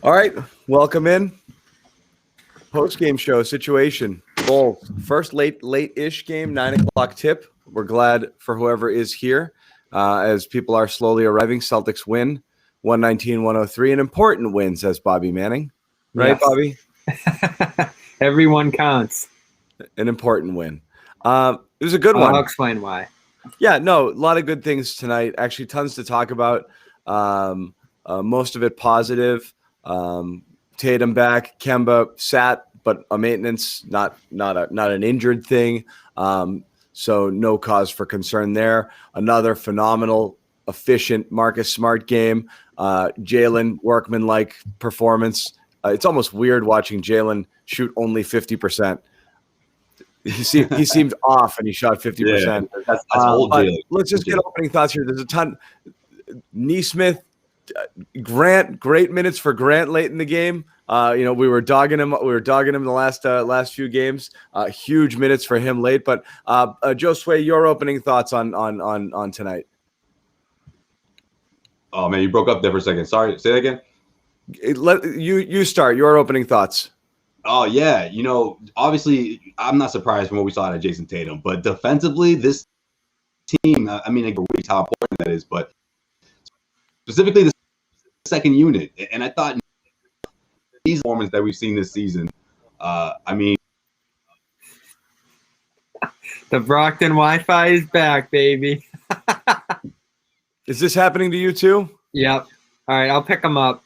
All right, welcome in. Post-game show situation. Bulls, first late-ish game, 9 o'clock tip. We're glad for whoever is here as people are slowly arriving. Celtics win 119-103. An important win, says Bobby Manning. Right, yes. Bobby? Everyone counts. An important win. It was a good one. I'll explain why. Yeah, no, a lot of good things tonight. Actually, tons to talk about. Most of it positive. Tatum back, Kemba sat, but a maintenance, not an injured thing. So no cause for concern there. Another phenomenal, efficient Marcus Smart game. Jaylen workman-like performance. It's almost weird watching Jaylen shoot only 50%. He seemed off, and he shot 50%. Yeah, that's old Jaylen. Let's just get opening thoughts here. There's a ton. Nesmith, Grant, great minutes for Grant late in the game. We were dogging him. The last few games. Huge minutes for him late. But Josue, your opening thoughts on tonight? Oh man, you broke up there for a second. Sorry, say that again. You start your opening thoughts. Oh yeah, obviously I'm not surprised from what we saw out of Jayson Tatum, but defensively, this team, I mean, how important that is, but specifically the second unit, and I thought these performances that we've seen this season, the Brockton Wi-Fi is back, baby. Is this happening to you too? Yep. All right, I'll pick them up.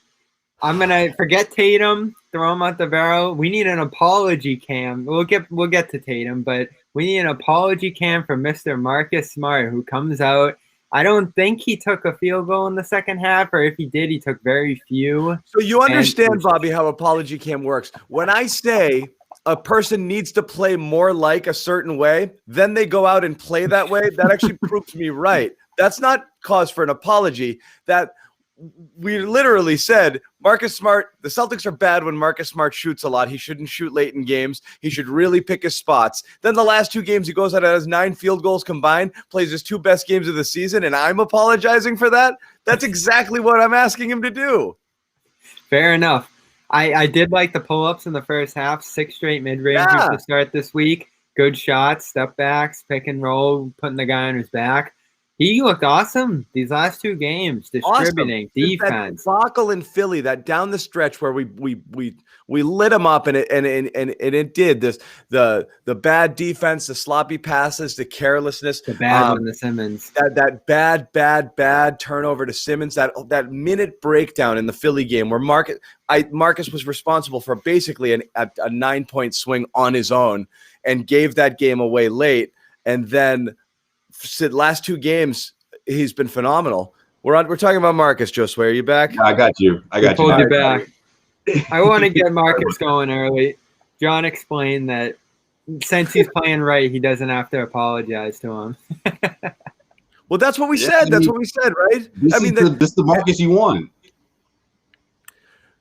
I'm gonna forget Tatum, throw him out the barrel. We need an apology cam. We'll get to Tatum, but we need an apology cam for Mr. Marcus Smart, who comes out. I don't think he took a field goal in the second half, or if he did, he took very few. So you understand, Bobby, how apology cam works. When I say a person needs to play more like a certain way, then they go out and play that way, that actually proves me right. That's not cause for an apology. That we literally said Marcus Smart, the Celtics are bad when Marcus Smart shoots a lot. He shouldn't shoot late in games. He should really pick his spots. Then the last two games, he goes out and has 9 field goals combined, plays his 2 best games of the season, and I'm apologizing for that? That's exactly what I'm asking him to do. Fair enough. I did like the pull-ups in the first half, 6 straight mid-rangers to start this week. Good shots, step backs, pick and roll, putting the guy on his back. He looked awesome these last 2 games, distributing, defense. That debacle in Philly, that down the stretch where we lit him up, and it did this. The bad defense, the sloppy passes, the carelessness, the bad one to Simmons, that bad turnover to Simmons, that minute breakdown in the Philly game where Marcus was responsible for basically a 9-point swing on his own and gave that game away late, and then. Last 2 games, he's been phenomenal. We're talking about Marcus. Josue, are you back? I got you. Pulled you back. I want to get Marcus going early. John explained that since he's playing right, he doesn't have to apologize to him. Well, that's what we said. That's what we said, right? This is the Marcus you want.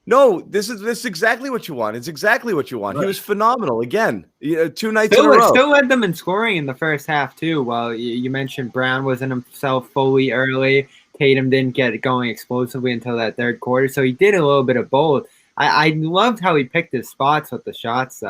No, this is exactly what you want. It's exactly what you want. Right. He was phenomenal again. 2 nights in a row. Still led them in scoring in the first half too. Well, you mentioned Brown wasn't himself fully early. Tatum didn't get it going explosively until that third quarter, so he did a little bit of both. I loved how he picked his spots with the shots.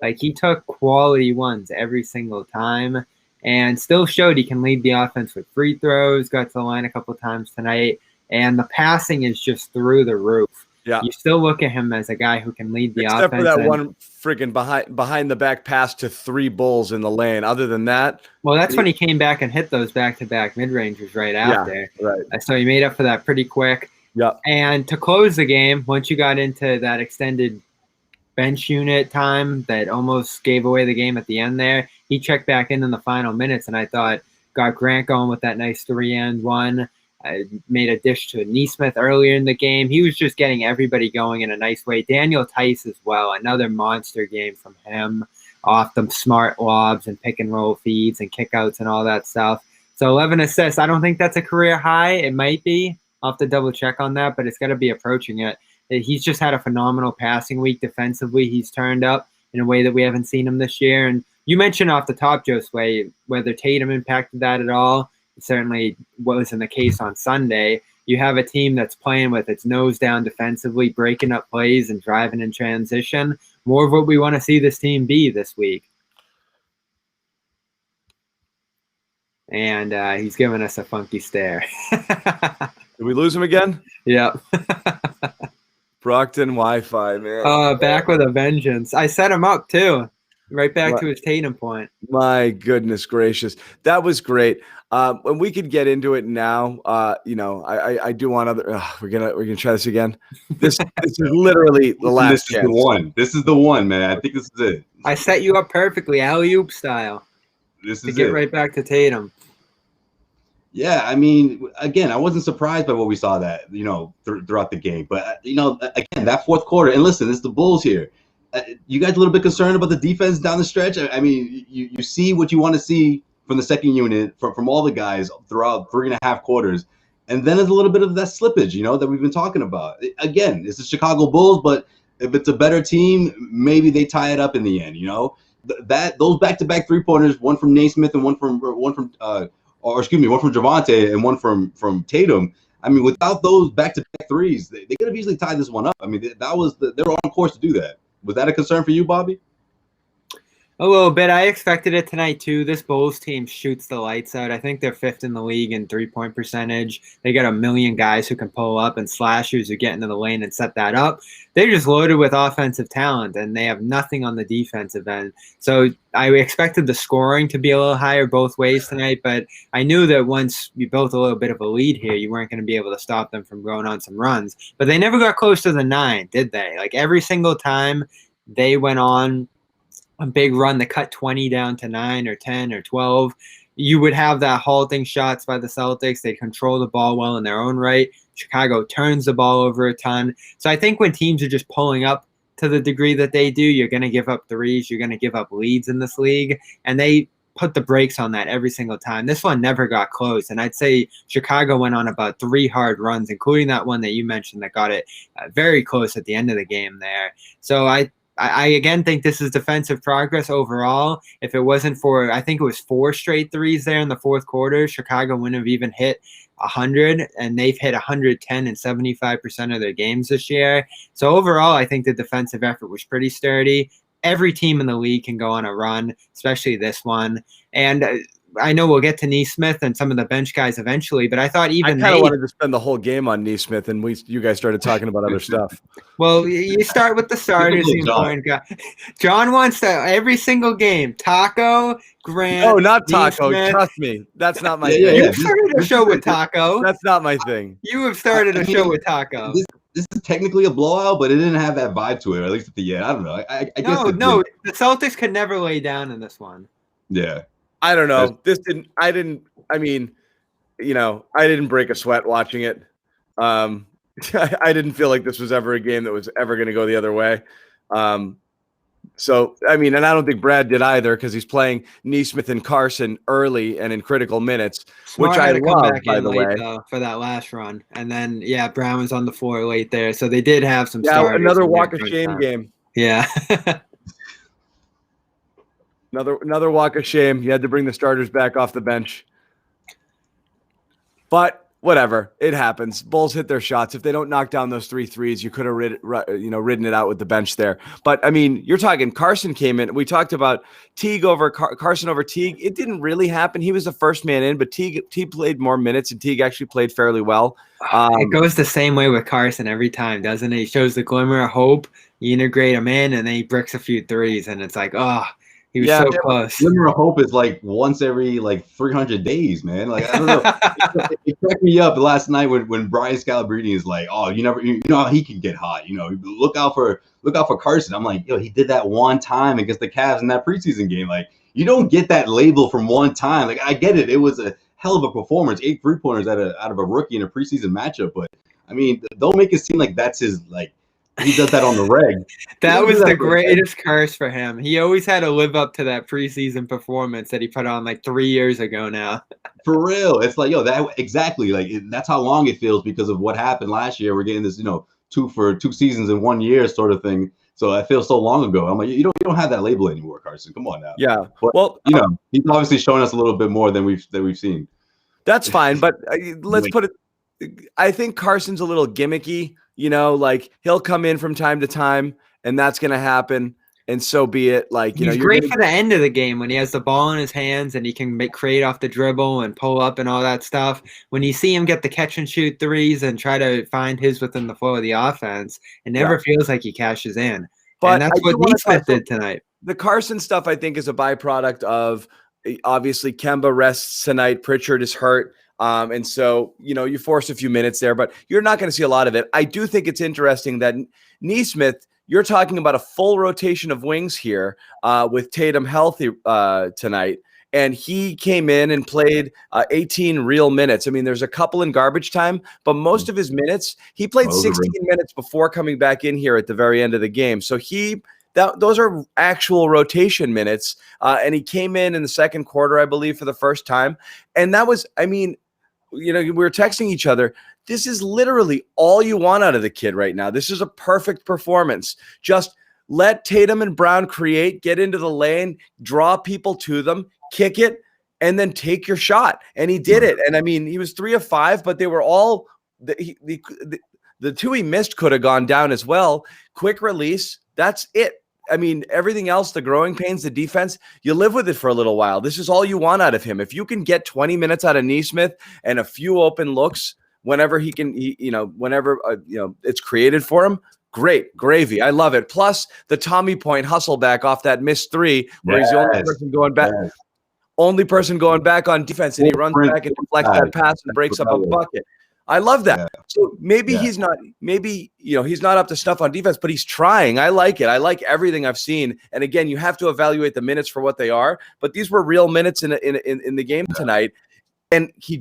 Like he took quality ones every single time, and still showed he can lead the offense with free throws. Got to the line a couple times tonight, and the passing is just through the roof. Yeah, you still look at him as a guy who can lead the offense. Except for that one friggin' behind the back pass to 3 Bulls in the lane. Other than that, well, that's when he came back and hit those back-to-back mid-rangers right after. Yeah, right. So he made up for that pretty quick. Yeah. And to close the game, once you got into that extended bench unit time that almost gave away the game at the end there, he checked back in the final minutes, and I thought got Grant going with that nice 3-and-1. I made a dish to Nesmith earlier in the game. He was just getting everybody going in a nice way. Daniel Tice as well, another monster game from him off the smart lobs and pick and roll feeds and kickouts and all that stuff. So 11 assists. I don't think that's a career high. It might be. I'll have to double check on that, but it's got to be approaching it. He's just had a phenomenal passing week defensively. He's turned up in a way that we haven't seen him this year. And you mentioned off the top, Josue, whether Tatum impacted that at all. It certainly wasn't the case on Sunday. you have a team that's playing with its nose down defensively, breaking up plays and driving in transition. More of what we want to see this team be this week. And he's giving us a funky stare. Did we lose him again? Yep. Brockton Wi-Fi, man. Back with a vengeance. I set him up too. Right back to his Tatum point. My goodness gracious. That was great. When we could get into it now, I do want other we're gonna try this again. This is literally the last chance. This is the one, man. I think this is it. I set you up perfectly, alley-oop style. This is to get right back to Tatum. Yeah, I mean, again, I wasn't surprised by what we saw throughout the game. But, again, that fourth quarter, and listen, it's the Bulls here. You guys a little bit concerned about the defense down the stretch? I mean, you see what you want to see from the second unit, from all the guys throughout 3.5 quarters. And then there's a little bit of that slippage, that we've been talking about. Again, it's the Chicago Bulls, but if it's a better team, maybe they tie it up in the end, those back-to-back three-pointers, one from Nesmith and one from Javonte and one from Tatum. I mean, without those back-to-back threes, they could have easily tied this one up. I mean, they were on course to do that. Was that a concern for you, Bobby? A little bit. I expected it tonight, too. This Bulls team shoots the lights out. I think they're 5th in the league in three-point percentage. They got a million guys who can pull up and slashers who get into the lane and set that up. They're just loaded with offensive talent, and they have nothing on the defensive end. So I expected the scoring to be a little higher both ways tonight, but I knew that once you built a little bit of a lead here, you weren't going to be able to stop them from going on some runs. But they never got close to the 9, did they? Like every single time they went on a big run that cut 20 down to 9 or 10 or 12, you would have that halting shots by the Celtics. They control the ball well in their own right. Chicago turns the ball over a ton. So I think when teams are just pulling up to the degree that they do, you're going to give up threes. You're going to give up leads in this league. And they put the brakes on that every single time. This one never got close. And I'd say Chicago went on about 3 hard runs, including that one that you mentioned that got it very close at the end of the game there. So I again think this is defensive progress overall. If it wasn't for, I think it was 4 straight threes there in the fourth quarter, Chicago wouldn't have even hit 100, and they've hit 110 in 75% of their games this year. So overall, I think the defensive effort was pretty sturdy. Every team in the league can go on a run, especially this one. And I know we'll get to Nesmith and some of the bench guys eventually, but I thought even I kind of wanted to spend the whole game on Nesmith, and you guys started talking about other stuff. Well, you start with the starters. John wants to every single game. Taco, Grant. No, not Taco. Nesmith. Trust me, that's not my thing. You started a show with Taco. That's not my thing. You have started a show with Taco. This is technically a blowout, but it didn't have that vibe to it, at least at the end. I don't know. I guess no. The Celtics could never lay down in this one. Yeah. I don't know. I didn't break a sweat watching it. I didn't feel like this was ever a game that was ever going to go the other way. So, I mean, and I don't think Brad did either because he's playing Nesmith and Carson early and in critical minutes, which I love, by the way. For that last run. And then, Brown was on the floor late there. So they did have some starters. Another walk of shame game. Yeah. Another walk of shame. You had to bring the starters back off the bench. But whatever, it happens. Bulls hit their shots. If they don't knock down those 3 threes, you could have ridden it out with the bench there. But I mean, you're talking Carson came in. We talked about Teague over Carson over Teague. It didn't really happen. He was the first man in, but Teague played more minutes, and Teague actually played fairly well. It goes the same way with Carson every time, doesn't it? He shows the glimmer of hope. You integrate him in, and then he bricks a few threes, and it's like, he was so close. Glimmer of hope is like once every 300 days, man. Like I don't know. It cracked me up last night when Brian Scalabrine is like, "Oh, you know how he can get hot. Look out for Carson." I'm like, "Yo, he did that one time against the Cavs in that preseason game. Like, you don't get that label from one time. Like, I get it. It was a hell of a performance, 8 3-pointers out of a rookie in a preseason matchup. But I mean, don't make it seem like that's his he does that on the reg. That was the greatest curse for him. He always had to live up to that preseason performance that he put on 3 years ago now. For real. It's like, that exactly. That's how long it feels because of what happened last year. We're getting this, 2 for 2 seasons in 1 year sort of thing. So I feel so long ago. I'm like, you don't have that label anymore, Carson. Come on now. Yeah. But, well, he's obviously showing us a little bit more than we've seen. That's fine, but let's put it. I think Carson's a little gimmicky, like he'll come in from time to time and that's going to happen. And so be it. Like, he's great for the end of the game when he has the ball in his hands and he can create off the dribble and pull up and all that stuff. When you see him get the catch and shoot threes and try to find his within the flow of the offense, it never feels like he cashes in. But and that's what Nesmith did tonight. The Carson stuff, I think, is a byproduct of obviously Kemba rests tonight. Pritchard is hurt. And so, you force a few minutes there, but you're not going to see a lot of it. I do think it's interesting that Nesmith, you're talking about a full rotation of wings here with Tatum healthy tonight. And he came in and played 18 real minutes. I mean, there's a couple in garbage time, but most of his minutes, he played 16 minutes before coming back in here at the very end of the game. So those are actual rotation minutes. And he came in the second quarter, I believe, for the first time. And that was, we were texting each other. This is literally all you want out of the kid right now. This is a perfect performance. Just let Tatum and Brown create, get into the lane, draw people to them, kick it, and then take your shot. And he did it. And he was 3 of 5, but they were all the 2 he missed could have gone down as well. Quick release. That's it. Everything else, the growing pains, the defense, you live with it for a little while. This is all you want out of him. If you can get 20 minutes out of Nesmith and a few open looks whenever he can, whenever it's created for him, great, gravy. I love it. Plus the Tommy point hustle back off that missed 3 where he's the only person going back. Only person going back on defense, and he runs back and deflects that pass and breaks up a bucket. I love that. Yeah. So maybe he's not up to snuff on defense, but he's trying. I like it. I like everything I've seen. And again, you have to evaluate the minutes for what they are, but these were real minutes in the game tonight. And he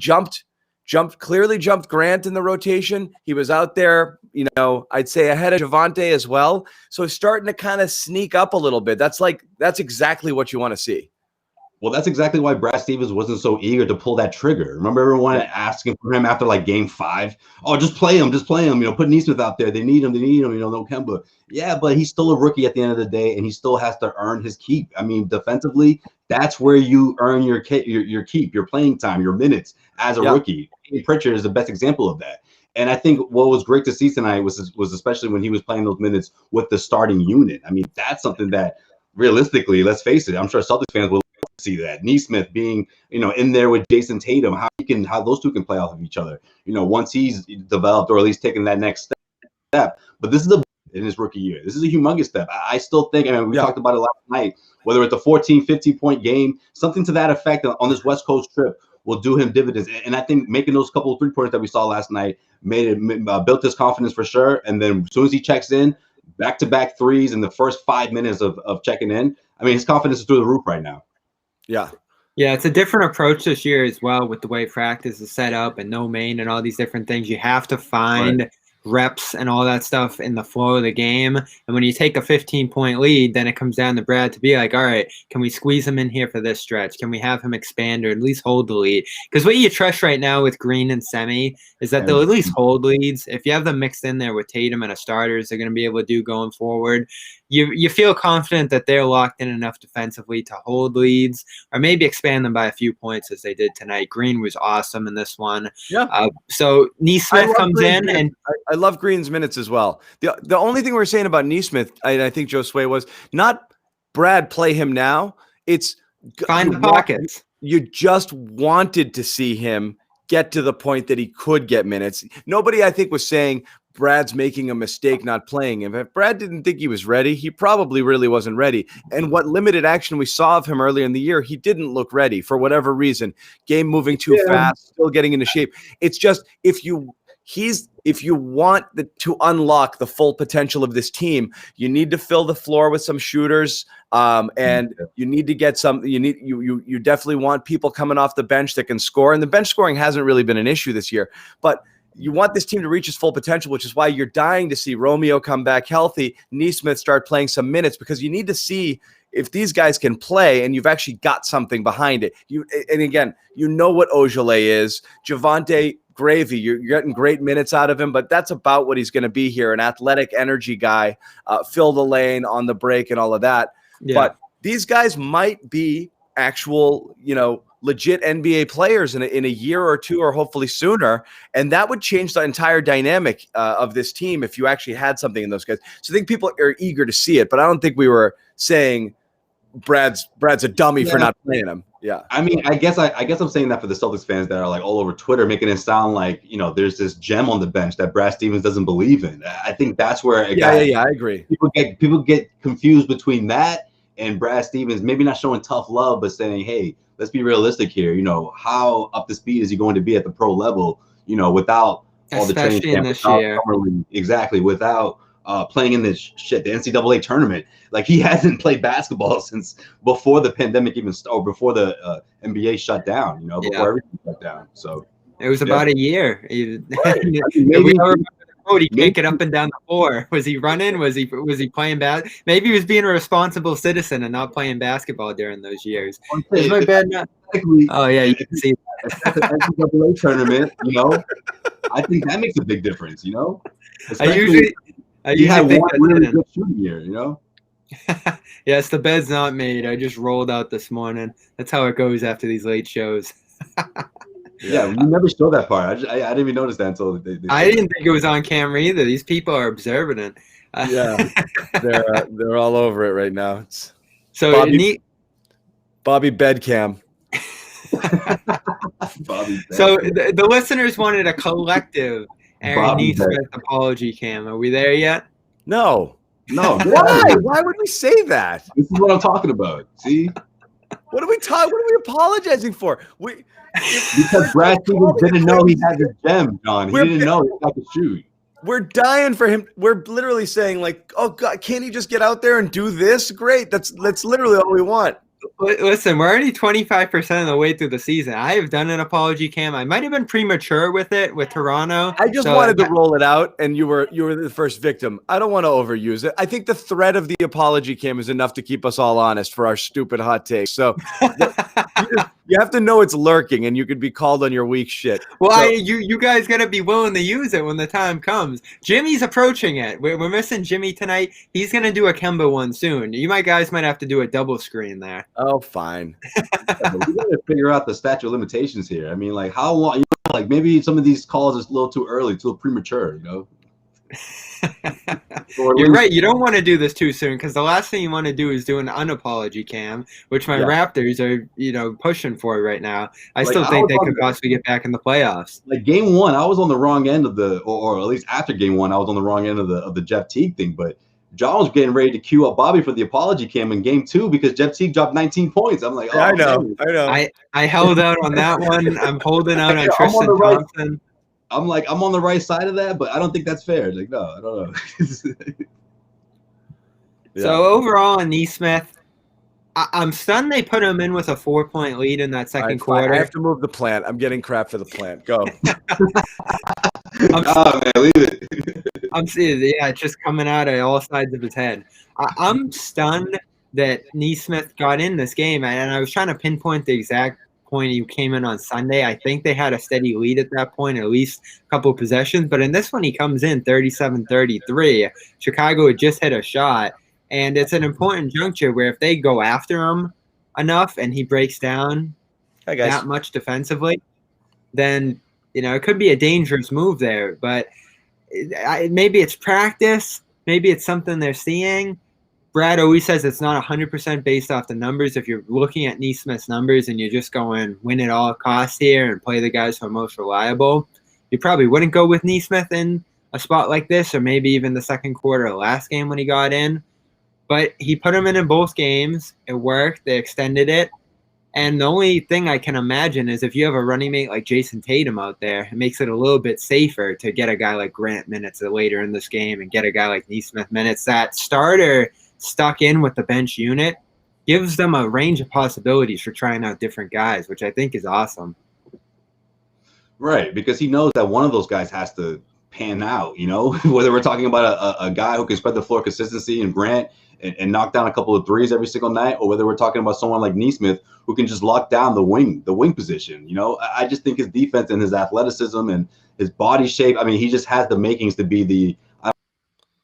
clearly jumped Grant in the rotation. He was out there, I'd say ahead of Javonte as well. So he's starting to kind of sneak up a little bit. That's exactly what you want to see. Well, that's exactly why Brad Stevens wasn't so eager to pull that trigger. Remember everyone asking for him after game 5? Oh, just play him. Put Nesmith out there. They need him. No Kemba. Yeah, but he's still a rookie at the end of the day, and he still has to earn his keep. Defensively, that's where you earn your keep, your playing time, your minutes as a rookie. Pritchard is the best example of that. And I think what was great to see tonight was especially when he was playing those minutes with the starting unit. That's something that realistically, let's face it, I'm sure Celtics fans will see that. Nesmith being, in there with Jayson Tatum, how those two can play off of each other, once he's developed or at least taken that next step. But this is in his rookie year. This is a humongous step. I still think, we talked about it last night, whether it's a 14, 15-point game, something to that effect on this West Coast trip will do him dividends. And I think making those couple of 3-pointers that we saw last night built his confidence for sure. And then as soon as he checks in, back-to-back threes in the first 5 minutes of checking in, his confidence is through the roof right now. Yeah, it's a different approach this year as well with the way practice is set up and no main and all these different things. You have to find reps and all that stuff in the flow of the game. And when you take a 15-point lead, then it comes down to Brad to be like, all right, can we squeeze him in here for this stretch? Can we have him expand or at least hold the lead? Because what you trust right now with Green and Semi is that they'll at least hold leads. If you have them mixed in there with Tatum and a starters, they're going to be able to do going forward. You feel confident that they're locked in enough defensively to hold leads or maybe expand them by a few points as they did tonight. Green was awesome in this one. Yeah. So Nesmith comes in and I love Green's minutes as well. The only thing we're saying about Nesmith, I think Josue, was not Brad play him now. It's find the pockets. You just wanted to see him get to the point that he could get minutes. Nobody, I think, was saying Brad's making a mistake not playing him. If Brad didn't think he was ready, he probably really wasn't ready. And what limited action we saw of him earlier in the year, he didn't look ready for whatever reason. Game moving too fast, still getting into shape. It's just if you want to unlock the full potential of this team, you need to fill the floor with some shooters, and you need to get some. You definitely want people coming off the bench that can score. And the bench scoring hasn't really been an issue this year, but you want this team to reach its full potential, which is why you're dying to see Romeo come back healthy, Nesmith start playing some minutes, because you need to see if these guys can play and you've actually got something behind it. And again, what Ojale is. Javonte, gravy. You're getting great minutes out of him, but that's about what he's going to be here, an athletic energy guy, fill the lane on the break and all of that. Yeah. But these guys might be actual, legit NBA players in a year or two, or hopefully sooner, and that would change the entire dynamic of this team if you actually had something in those guys. So I think people are eager to see it, but I don't think we were saying Brad's a dummy for not playing him. Yeah. I mean, I guess I'm saying that for the Celtics fans that are like all over Twitter, making it sound like, you know, there's this gem on the bench that Brad Stevens doesn't believe in. I think that's where I agree. People get confused between that and Brad Stevens maybe not showing tough love, but saying, hey, let's be realistic here. You know, how up to speed is he going to be at the pro level? You know, without all the training camp, without playing in this shit, the NCAA tournament. Like, he hasn't played basketball since before the pandemic even started, before the NBA shut down, you know, before everything shut down. So it was about a year. Maybe he can't get up and down the floor. Was he running? Was he playing maybe he was being a responsible citizen and not playing basketball during those years. Is my bad not? Oh yeah, you can see that. At the NCAA tournament, you know, I think that makes a big difference, you know. I usually had think one really good shooting year, you know. Yes, the bed's not made. I just rolled out this morning. That's how it goes after these late shows. Yeah, you never showed that part. I didn't even notice that until they I didn't think it was on camera either. These people are observant. Yeah, they're all over it right now. It's so Bobby Bedcam. So the listeners wanted a collective Aaron Nesmith apology cam. Are we there yet? No. Why? Why would we say that? This is what I'm talking about. See? What are we apologizing for? Because Brad Stevens didn't know he had the gem, John. He didn't know he had to shoot. We're dying for him. We're literally saying, like, oh God, can't he just get out there and do this? Great. That's literally all we want. Listen, we're already 25% of the way through the season. I have done an apology cam. I might have been premature with it with Toronto. I just wanted to roll it out, and you were the first victim. I don't want to overuse it. I think the threat of the apology cam is enough to keep us all honest for our stupid hot takes. So you have to know it's lurking, and you could be called on your weak shit. Well, you guys got to be willing to use it when the time comes. Jimmy's approaching it. We're missing Jimmy tonight. He's going to do a Kemba one soon. You guys might have to do a double screen there. Oh, fine. We got to figure out the statute of limitations here. I mean, like, how long? You know, like, maybe some of these calls is a little too early, too premature. You know. You're right. You don't want to do this too soon, because the last thing you want to do is do an unapology cam, which my Raptors are, pushing for right now. I still think they could possibly get back in the playoffs. Like game one, I was on the wrong end of or at least after game one, I was on the wrong end of the Jeff Teague thing. But John was getting ready to queue up Bobby for the apology cam in game two because Jeff Teague dropped 19 points. I'm like, oh, I know. I held out on that one. I'm holding out on Tristan Thompson. I'm like, I'm on the right side of that, but I don't think that's fair. Like, no, I don't know. So overall, on Nesmith, I'm stunned they put him in with a 4-point lead in that second quarter. I have to move the plant. I'm getting crap for the plant. Go. Oh, man, leave it. It's just coming out of all sides of his head. I'm stunned that Nesmith got in this game, and I was trying to pinpoint the exact point he came in on Sunday. I think they had a steady lead at that point, at least a couple of possessions. But in this one, he comes in 37-33. Chicago had just hit a shot, and it's an important juncture where if they go after him enough and he breaks down that much defensively, then it could be a dangerous move there. But maybe it's practice, maybe it's something they're seeing. Brad always says it's not 100% based off the numbers. If you're looking at Nesmith's numbers and you're just going win at all costs here and play the guys who are most reliable, you probably wouldn't go with Nesmith in a spot like this, or maybe even the second quarter of last game when he got in. But he put him in both games. It worked. They extended it. And the only thing I can imagine is if you have a running mate like Jayson Tatum out there, it makes it a little bit safer to get a guy like Grant minutes later in this game and get a guy like Nesmith minutes. That starter stuck in with the bench unit gives them a range of possibilities for trying out different guys, which I think is awesome. Right, because he knows that one of those guys has to pan out, whether we're talking about a guy who can spread the floor consistency and Grant and knock down a couple of threes every single night, or whether we're talking about someone like Nesmith who can just lock down the wing position. I just think his defense and his athleticism and his body shape, I mean, he just has the makings to be the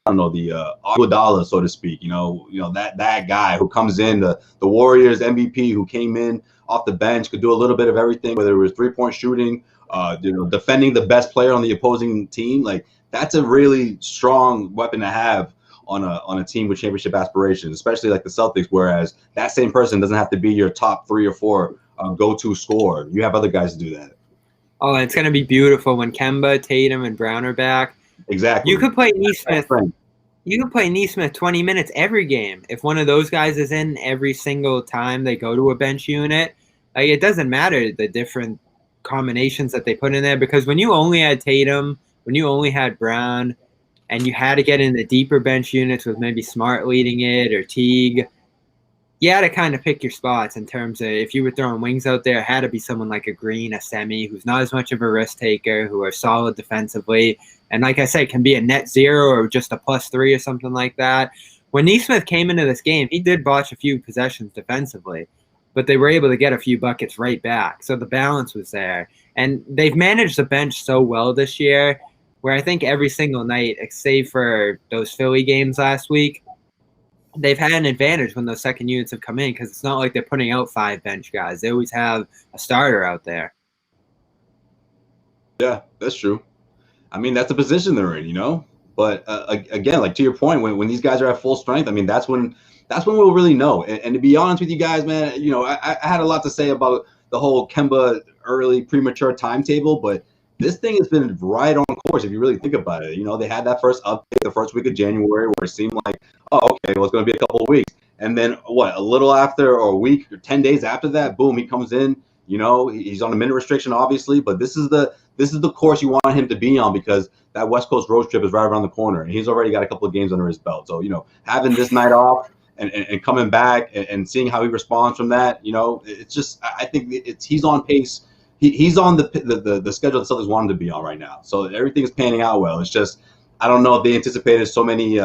don't know, the Iguodala, so to speak. That guy who comes in, the Warriors MVP, who came in off the bench, could do a little bit of everything, whether it was 3-point shooting, defending the best player on the opposing team. Like, that's a really strong weapon to have on a team with championship aspirations, especially like the Celtics. Whereas that same person doesn't have to be your top 3 or 4 go-to scorer. You have other guys to do that. Oh, it's going to be beautiful when Kemba, Tatum, and Brown are back. Exactly. You could play Nesmith. You could play Nesmith 20 minutes every game. If one of those guys is in every single time they go to a bench unit, like, it doesn't matter the different combinations that they put in there, because when you only had Tatum, when you only had Brown, and you had to get in the deeper bench units with maybe Smart leading it or Teague, you had to kind of pick your spots in terms of if you were throwing wings out there, it had to be someone like a Green, a Semi, who's not as much of a risk taker, who are solid defensively. And like I said, can be a net 0 or just a +3 or something like that. When Nesmith came into this game, he did botch a few possessions defensively, but they were able to get a few buckets right back. So the balance was there. And they've managed the bench so well this year, where I think every single night, save for those Philly games last week, they've had an advantage when those second units have come in, because it's not like they're putting out 5 bench guys. They always have a starter out there. Yeah, that's true. I mean, that's the position they're in, But again, like to your point, when these guys are at full strength, I mean, that's when we'll really know. And to be honest with you guys, man, I had a lot to say about the whole Kemba early premature timetable, but this thing has been right on course if you really think about it. They had that first update the first week of January where it seemed like, oh, okay, well, it's going to be a couple of weeks. And then a little after, or a week or 10 days after that, boom, he comes in. He's on a minute restriction, obviously, but this is the course you want him to be on, because that West Coast road trip is right around the corner, and he's already got a couple of games under his belt. So, having this night off and coming back and seeing how he responds from that, it's just, I think he's on pace. He's on the schedule the Celtics want him to be on right now. So everything's panning out well. It's just, I don't know if they anticipated so many,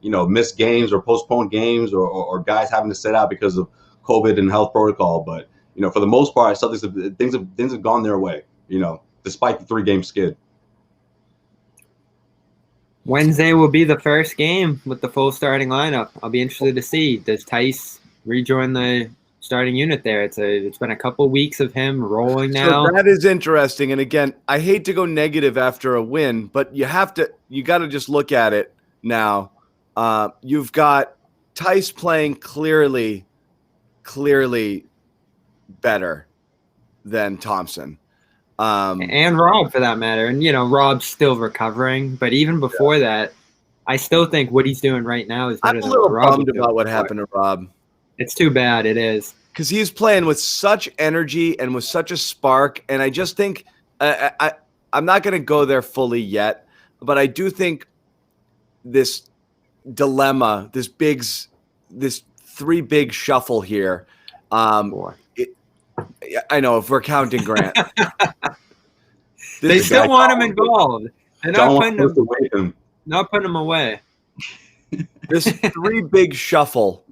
missed games or postponed games or guys having to sit out because of COVID and health protocol. But, for the most part, Celtics things have gone their way, despite the 3-game skid. Wednesday will be the first game with the full starting lineup. I'll be interested to see, does Tice rejoin the starting unit there? It's been a couple weeks of him rolling now. So that is interesting. And again, I hate to go negative after a win, but you got to just look at it now. You've got Tice playing clearly better than Thompson. And Rob, for that matter. And, Rob's still recovering. But even before that, I still think what he's doing right now is better than what Rob. I'm a little bummed about what happened to Rob. It's too bad. It is. Because he's playing with such energy and with such a spark. And I just think I'm not going to go there fully yet. But I do think this dilemma, this 3 big shuffle here. I know, if we're counting Grant. They still want him involved. They're not putting him away. This 3 big shuffle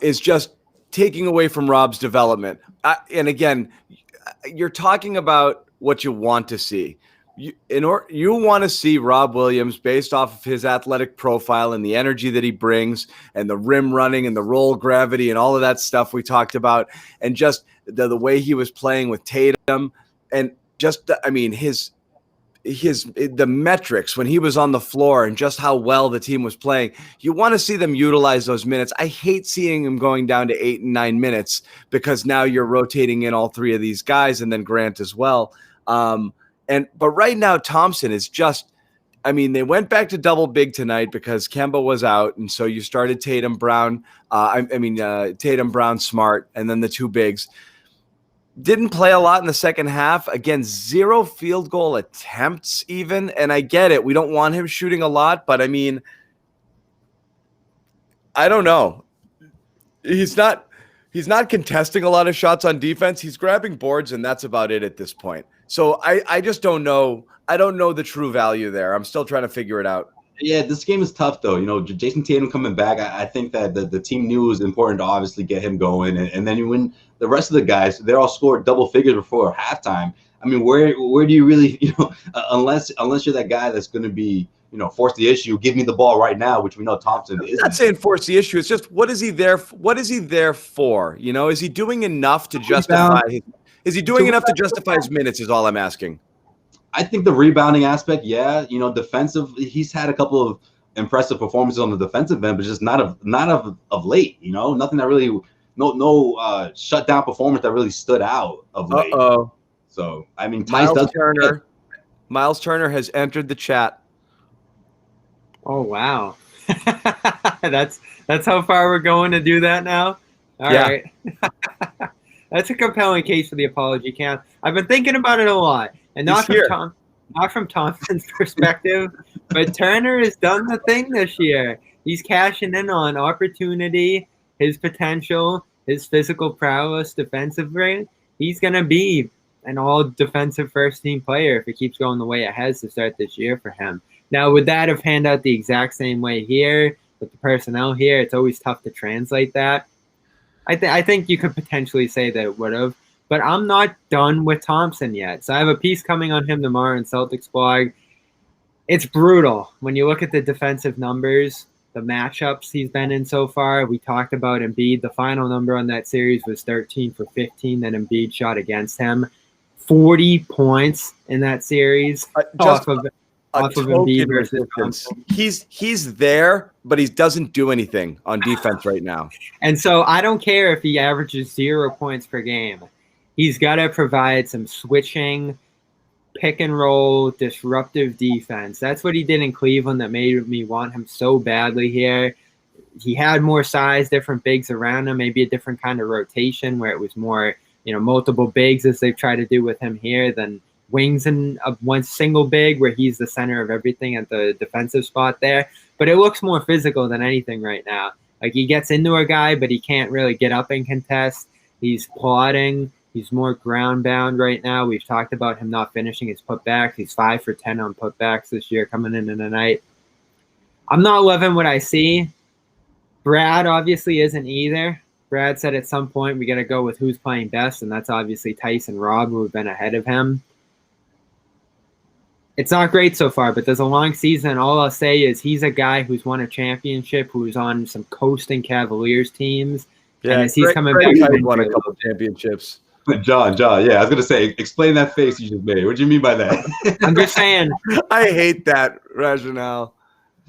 is just taking away from Rob's development. And again, you're talking about what you want to see. You want to see Rob Williams based off of his athletic profile and the energy that he brings and the rim running and the roll gravity and all of that stuff we talked about, and just the way he was playing with Tatum, and just the metrics when he was on the floor and just how well the team was playing. You want to see them utilize those minutes. I hate seeing him going down to 8 and 9 minutes, because now you're rotating in all 3 of these guys and then Grant as well. But right now Thompson is just, they went back to double big tonight because Kemba was out, and so you started Tatum, Brown, Tatum, Brown, Smart, and then the 2 bigs. Didn't play a lot in the second half. Again, 0 field goal attempts even. And I get it. We don't want him shooting a lot, but I don't know. He's not contesting a lot of shots on defense. He's grabbing boards, and that's about it at this point. So I just don't know. I don't know the true value there. I'm still trying to figure it out. Yeah, this game is tough, though. Jayson Tatum coming back, I think that the team knew it was important to obviously get him going. And then when the rest of the guys, they all scored double figures before halftime, I mean, where do you really, unless you're that guy that's going to be, force the issue, give me the ball right now, which we know Thompson isn't. I'm not saying force the issue. It's just what is he there for? Is he doing enough to justify his minutes is all I'm asking. I think the rebounding aspect, defensive, he's had a couple of impressive performances on the defensive end, but just not of late, nothing that really no shutdown performance that really stood out of late. So I mean, Miles Turner has entered the chat. Oh wow. That's how far we're going to do that now. All right. That's a compelling case for the apology count. I've been thinking about it a lot, and not from Thompson's perspective, but Turner has done the thing this year. He's cashing in on opportunity, his potential, his physical prowess, defensive rate. He's gonna be an all defensive first team player if it keeps going the way it has to start this year for him. Now, would that have panned out the exact same way here with the personnel here? It's always tough to translate that. I think you could potentially say that it would have, but I'm not done with Thompson yet. So I have a piece coming on him tomorrow in Celtics blog. It's brutal when you look at the defensive numbers, the matchups he's been in so far. We talked about Embiid. The final number on that series was 13 for 15 that Embiid shot against him. 40 points in that series off of Embiid versus Thompson. He's there, but he doesn't do anything on defense right now. And so I don't care if he averages 0 points per game. He's got to provide some switching, pick and roll, disruptive defense. That's what he did in Cleveland that made me want him so badly here. He had more size, different bigs around him, maybe a different kind of rotation where it was more, multiple bigs as they've tried to do with him here than wings and one single big where he's the center of everything at the defensive spot there. But it looks more physical than anything right now. Like he gets into a guy, but he can't really get up and contest. He's plodding. He's more ground bound right now. We've talked about him not finishing his putbacks. He's 5 for 10 on putbacks this year coming into the night. I'm not loving what I see. Brad obviously isn't either. Brad said at some point we got to go with who's playing best, and that's obviously Tice and Rob, who have been ahead of him. It's not great so far, but there's a long season. All I'll say is he's a guy who's won a championship, who's on some coasting Cavaliers teams. Yeah, and as he's coming back, he won a couple championships. John, yeah, I was gonna say, explain that face you just made. What do you mean by that? I'm just saying. I hate that rationale.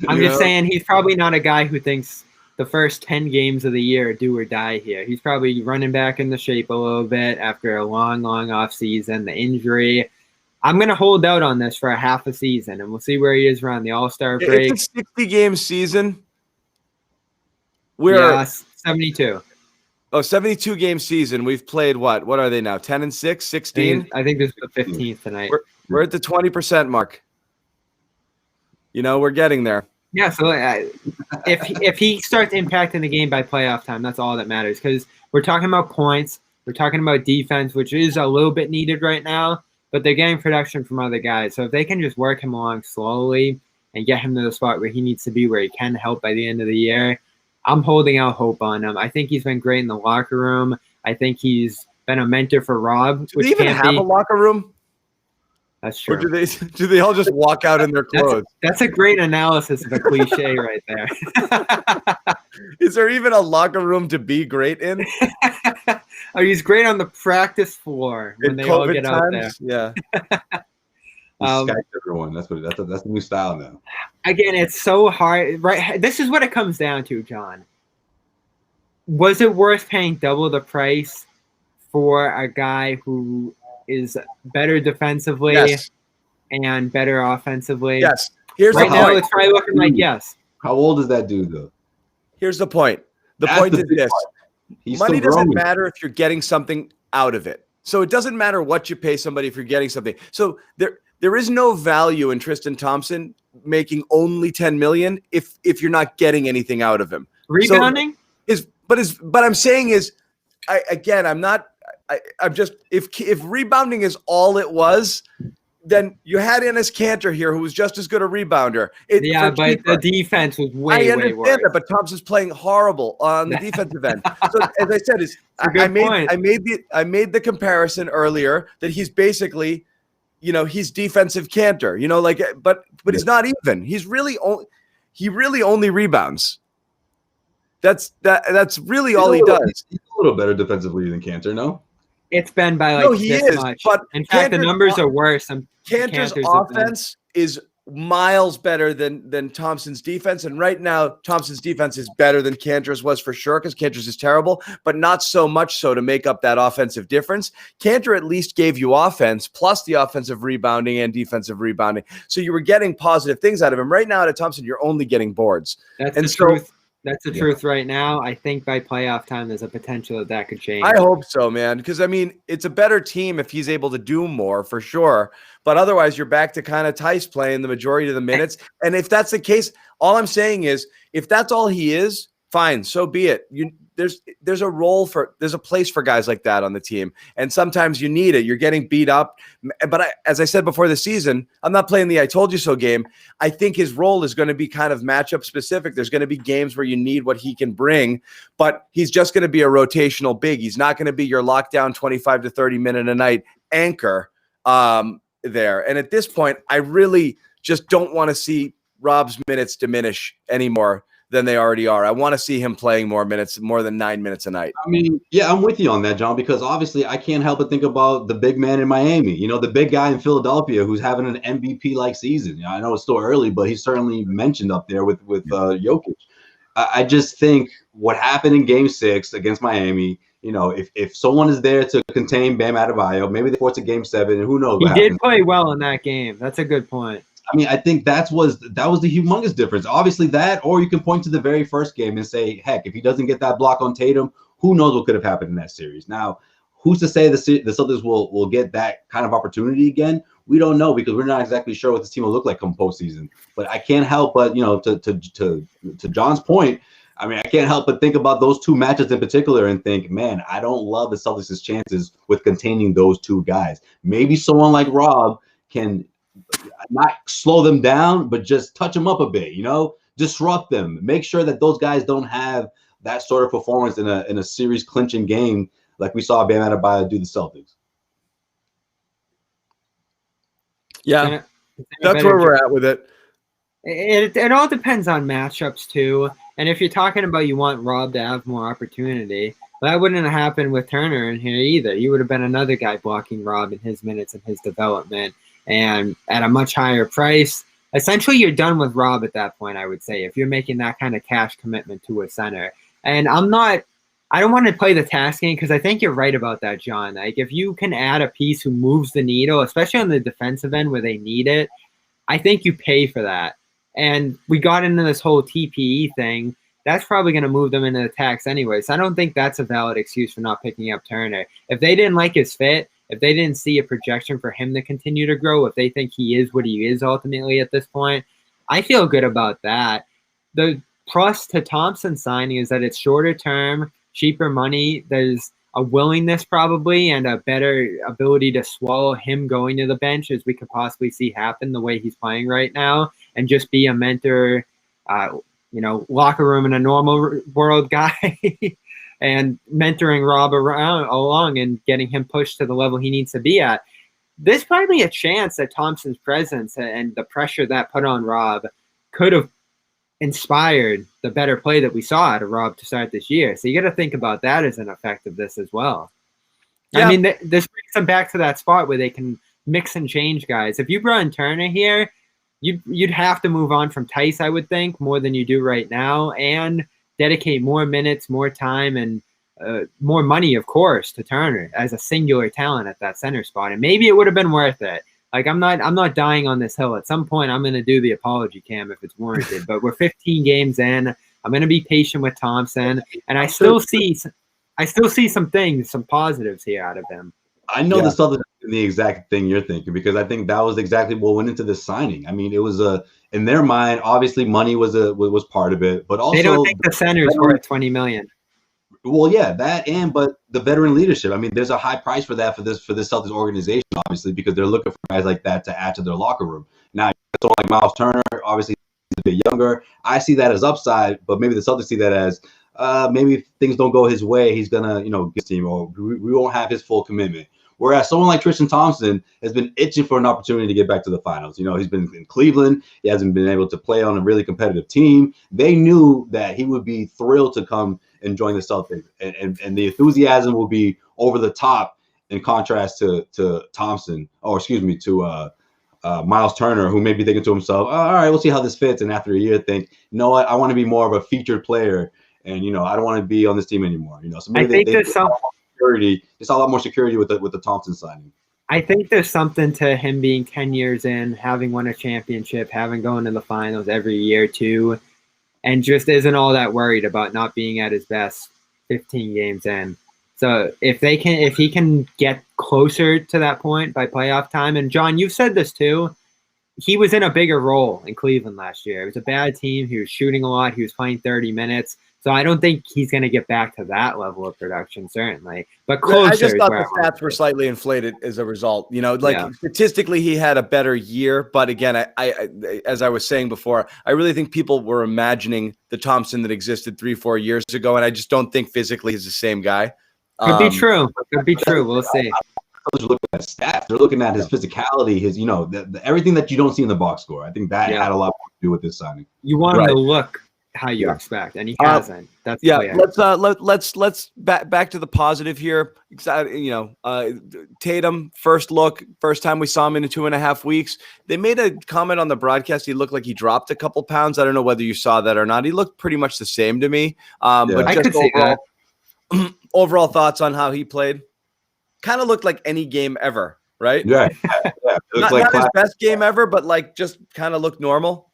I'm just saying he's probably not a guy who thinks the first 10 games of the year are do or die here. He's probably running back into shape a little bit after a long off season, the injury. I'm going to hold out on this for a half a season, and we'll see where he is around the All-Star break. It's a 60-game season. 72. Oh, 72-game season. We've played what? What are they now? 10-6, 16? I think this is the 15th tonight. We're at the 20% mark. We're getting there. Yeah, so if he starts impacting the game by playoff time, that's all that matters, because we're talking about points. We're talking about defense, which is a little bit needed right now. But they're getting production from other guys. So if they can just work him along slowly and get him to the spot where he needs to be, where he can help by the end of the year, I'm holding out hope on him. I think he's been great in the locker room. I think he's been a mentor for Rob. Do they even have a locker room? That's true. Or do they all just walk out in their clothes? That's a great analysis of a cliche right there. Is there even a locker room to be great in? Oh, he's great on the practice floor when they all get out there. Yeah. Skype everyone. That's the new style now. Again, it's so hard. Right. This is what it comes down to, John. Was it worth paying double the price for a guy who is better defensively and better offensively? Yes. Right now, it's probably looking like yes. How old is that dude, though? Here's the point. The point is this. Money doesn't matter if you're getting something out of it. So it doesn't matter what you pay somebody if you're getting something. So there is no value in Tristan Thompson making only $10 million if you're not getting anything out of him. Rebounding but I'm saying is, I'm just if rebounding is all it was, then you had Enes Kanter here, who was just as good a rebounder. But the defense was way worse. That, but Thompson's playing horrible on the defensive end. So as I said, I made the comparison earlier that he's basically, he's defensive Kanter, but he's not even. He really only rebounds. That's really all he does. He's a little better defensively than Kanter, no? It's been by much. But in fact, the numbers are worse. Kanter's offense is miles better than Thompson's defense, and right now Thompson's defense is better than Kanter's was for sure, because Kanter's is terrible, but not so much so to make up that offensive difference. Kanter at least gave you offense plus the offensive rebounding and defensive rebounding, so you were getting positive things out of him. Right now, out of Thompson, you're only getting boards. Truth. That's the truth right now. I think by playoff time, there's a potential that could change. I hope so, man, because, it's a better team if he's able to do more, for sure. But otherwise, you're back to kind of Tice playing the majority of the minutes. And if that's the case, all I'm saying is, if that's all he is, fine, so be it. There's a place for guys like that on the team, and sometimes you need it. You're getting beat up, but as I said before the season, I'm not playing the "I told you so" game. I think his role is going to be kind of matchup specific. There's going to be games where you need what he can bring, but he's just going to be a rotational big. He's not going to be your lockdown 25 to 30 minute a night anchor there. And at this point, I really just don't want to see Rob's minutes diminish anymore than they already are. I want to see him playing more minutes, more than 9 minutes a night. Yeah, I'm with you on that, John, because obviously I can't help but think about the big man in Miami, the big guy in Philadelphia who's having an MVP-like season. I know it's still early, but he's certainly mentioned up there with Jokic. I just think what happened in Game 6 against Miami, if someone is there to contain Bam Adebayo, maybe they force a Game 7, and who knows. He did play well in that game. That's a good point. I think that was the humongous difference. Obviously that, or you can point to the very first game and say, heck, if he doesn't get that block on Tatum, who knows what could have happened in that series. Now, who's to say the Celtics will get that kind of opportunity again? We don't know, because we're not exactly sure what this team will look like come postseason. But I can't help but, to John's point, I can't help but think about those two matches in particular and think, man, I don't love the Celtics' chances with containing those two guys. Maybe someone like Rob can not slow them down, but just touch them up a bit, disrupt them, make sure that those guys don't have that sort of performance in a series clinching game like we saw Bam Adebayo do the Celtics. Yeah, that's where we're at with it. It all depends on matchups too. And if you're talking about you want Rob to have more opportunity, well, that wouldn't have happened with Turner in here either. You would have been another guy blocking Rob in his minutes and his development, and at a much higher price. Essentially, you're done with Rob at that point, I would say, if you're making that kind of cash commitment to a center. And I don't want to play the task game, because I think you're right about that, John. Like, if you can add a piece who moves the needle, especially on the defensive end where they need it, I think you pay for that. And we got into this whole TPE thing. That's probably going to move them into the tax anyway. So I don't think that's a valid excuse for not picking up Turner. If they didn't like his fit, if they didn't see a projection for him to continue to grow, if they think he is what he is ultimately at this point, I feel good about that. The plus to Thompson signing is that it's shorter term, cheaper money. There's a willingness probably and a better ability to swallow him going to the bench as we could possibly see happen the way he's playing right now, and just be a mentor, locker room in a normal world guy. And mentoring Rob along and getting him pushed to the level he needs to be at. There's probably a chance that Thompson's presence and the pressure that put on Rob could have inspired the better play that we saw out of Rob to start this year. So you got to think about that as an effect of this as well. Yeah. This brings them back to that spot where they can mix and change guys. If you brought in Turner here, you'd have to move on from Tice, I would think, more than you do right now, and dedicate more minutes, more time, and more money, of course, to Turner as a singular talent at that center spot. And maybe it would have been worth it. Like, I'm not dying on this hill. At some point, I'm going to do the apology cam if it's warranted. But we're 15 games in. I'm going to be patient with Thompson, and I still see some things, some positives here out of him. I know the Celtics are the exact thing you're thinking, because I think that was exactly what went into this signing. It was in their mind, obviously money was part of it, but also they don't think the center is worth $20 million. Well, yeah, but the veteran leadership. I mean, there's a high price for that for this Celtics organization, obviously, because they're looking for guys like that to add to their locker room. Now, someone like Miles Turner, obviously he's a bit younger. I see that as upside, but maybe the Celtics see that as maybe if things don't go his way, he's gonna, get his team, or we won't have his full commitment. Whereas someone like Tristan Thompson has been itching for an opportunity to get back to the finals. He's been in Cleveland. He hasn't been able to play on a really competitive team. They knew that he would be thrilled to come and join the Celtics, and the enthusiasm will be over the top in contrast to Thompson, or excuse me, to Miles Turner, who may be thinking to himself, all right, we'll see how this fits. And after a year, think, you know what, I want to be more of a featured player, and I don't want to be on this team anymore. So maybe there's some security. It's a lot more security with the Thompson signing. I think there's something to him being 10 years in, having won a championship, having gone to the finals every year too, and just isn't all that worried about not being at his best 15 games in. So if he can get closer to that point by playoff time, and John, you've said this too, he was in a bigger role in Cleveland last year. It was a bad team. He was shooting a lot. He was playing 30 minutes. So I don't think he's going to get back to that level of production, certainly. But closer. I just thought the stats were slightly inflated as a result. Statistically, he had a better year. But again, I as I was saying before, I really think people were imagining the Thompson that existed 3-4 years ago, and I just don't think physically he's the same guy. Could be true. Could be true. We'll see. They're looking at stats. They're looking at his physicality, his everything that you don't see in the box score. I think that had a lot more to do with this signing. You want him to look how you expect, and he hasn't. That's let's back to the positive here. Tatum, first time we saw him in 2.5 weeks. They made a comment on the broadcast. He looked like he dropped a couple pounds. I don't know whether you saw that or not. He looked pretty much the same to me. But I could see that. Overall thoughts on how he played? Kind of looked like any game ever, right? Yeah. Not his best game ever, but just kind of looked normal.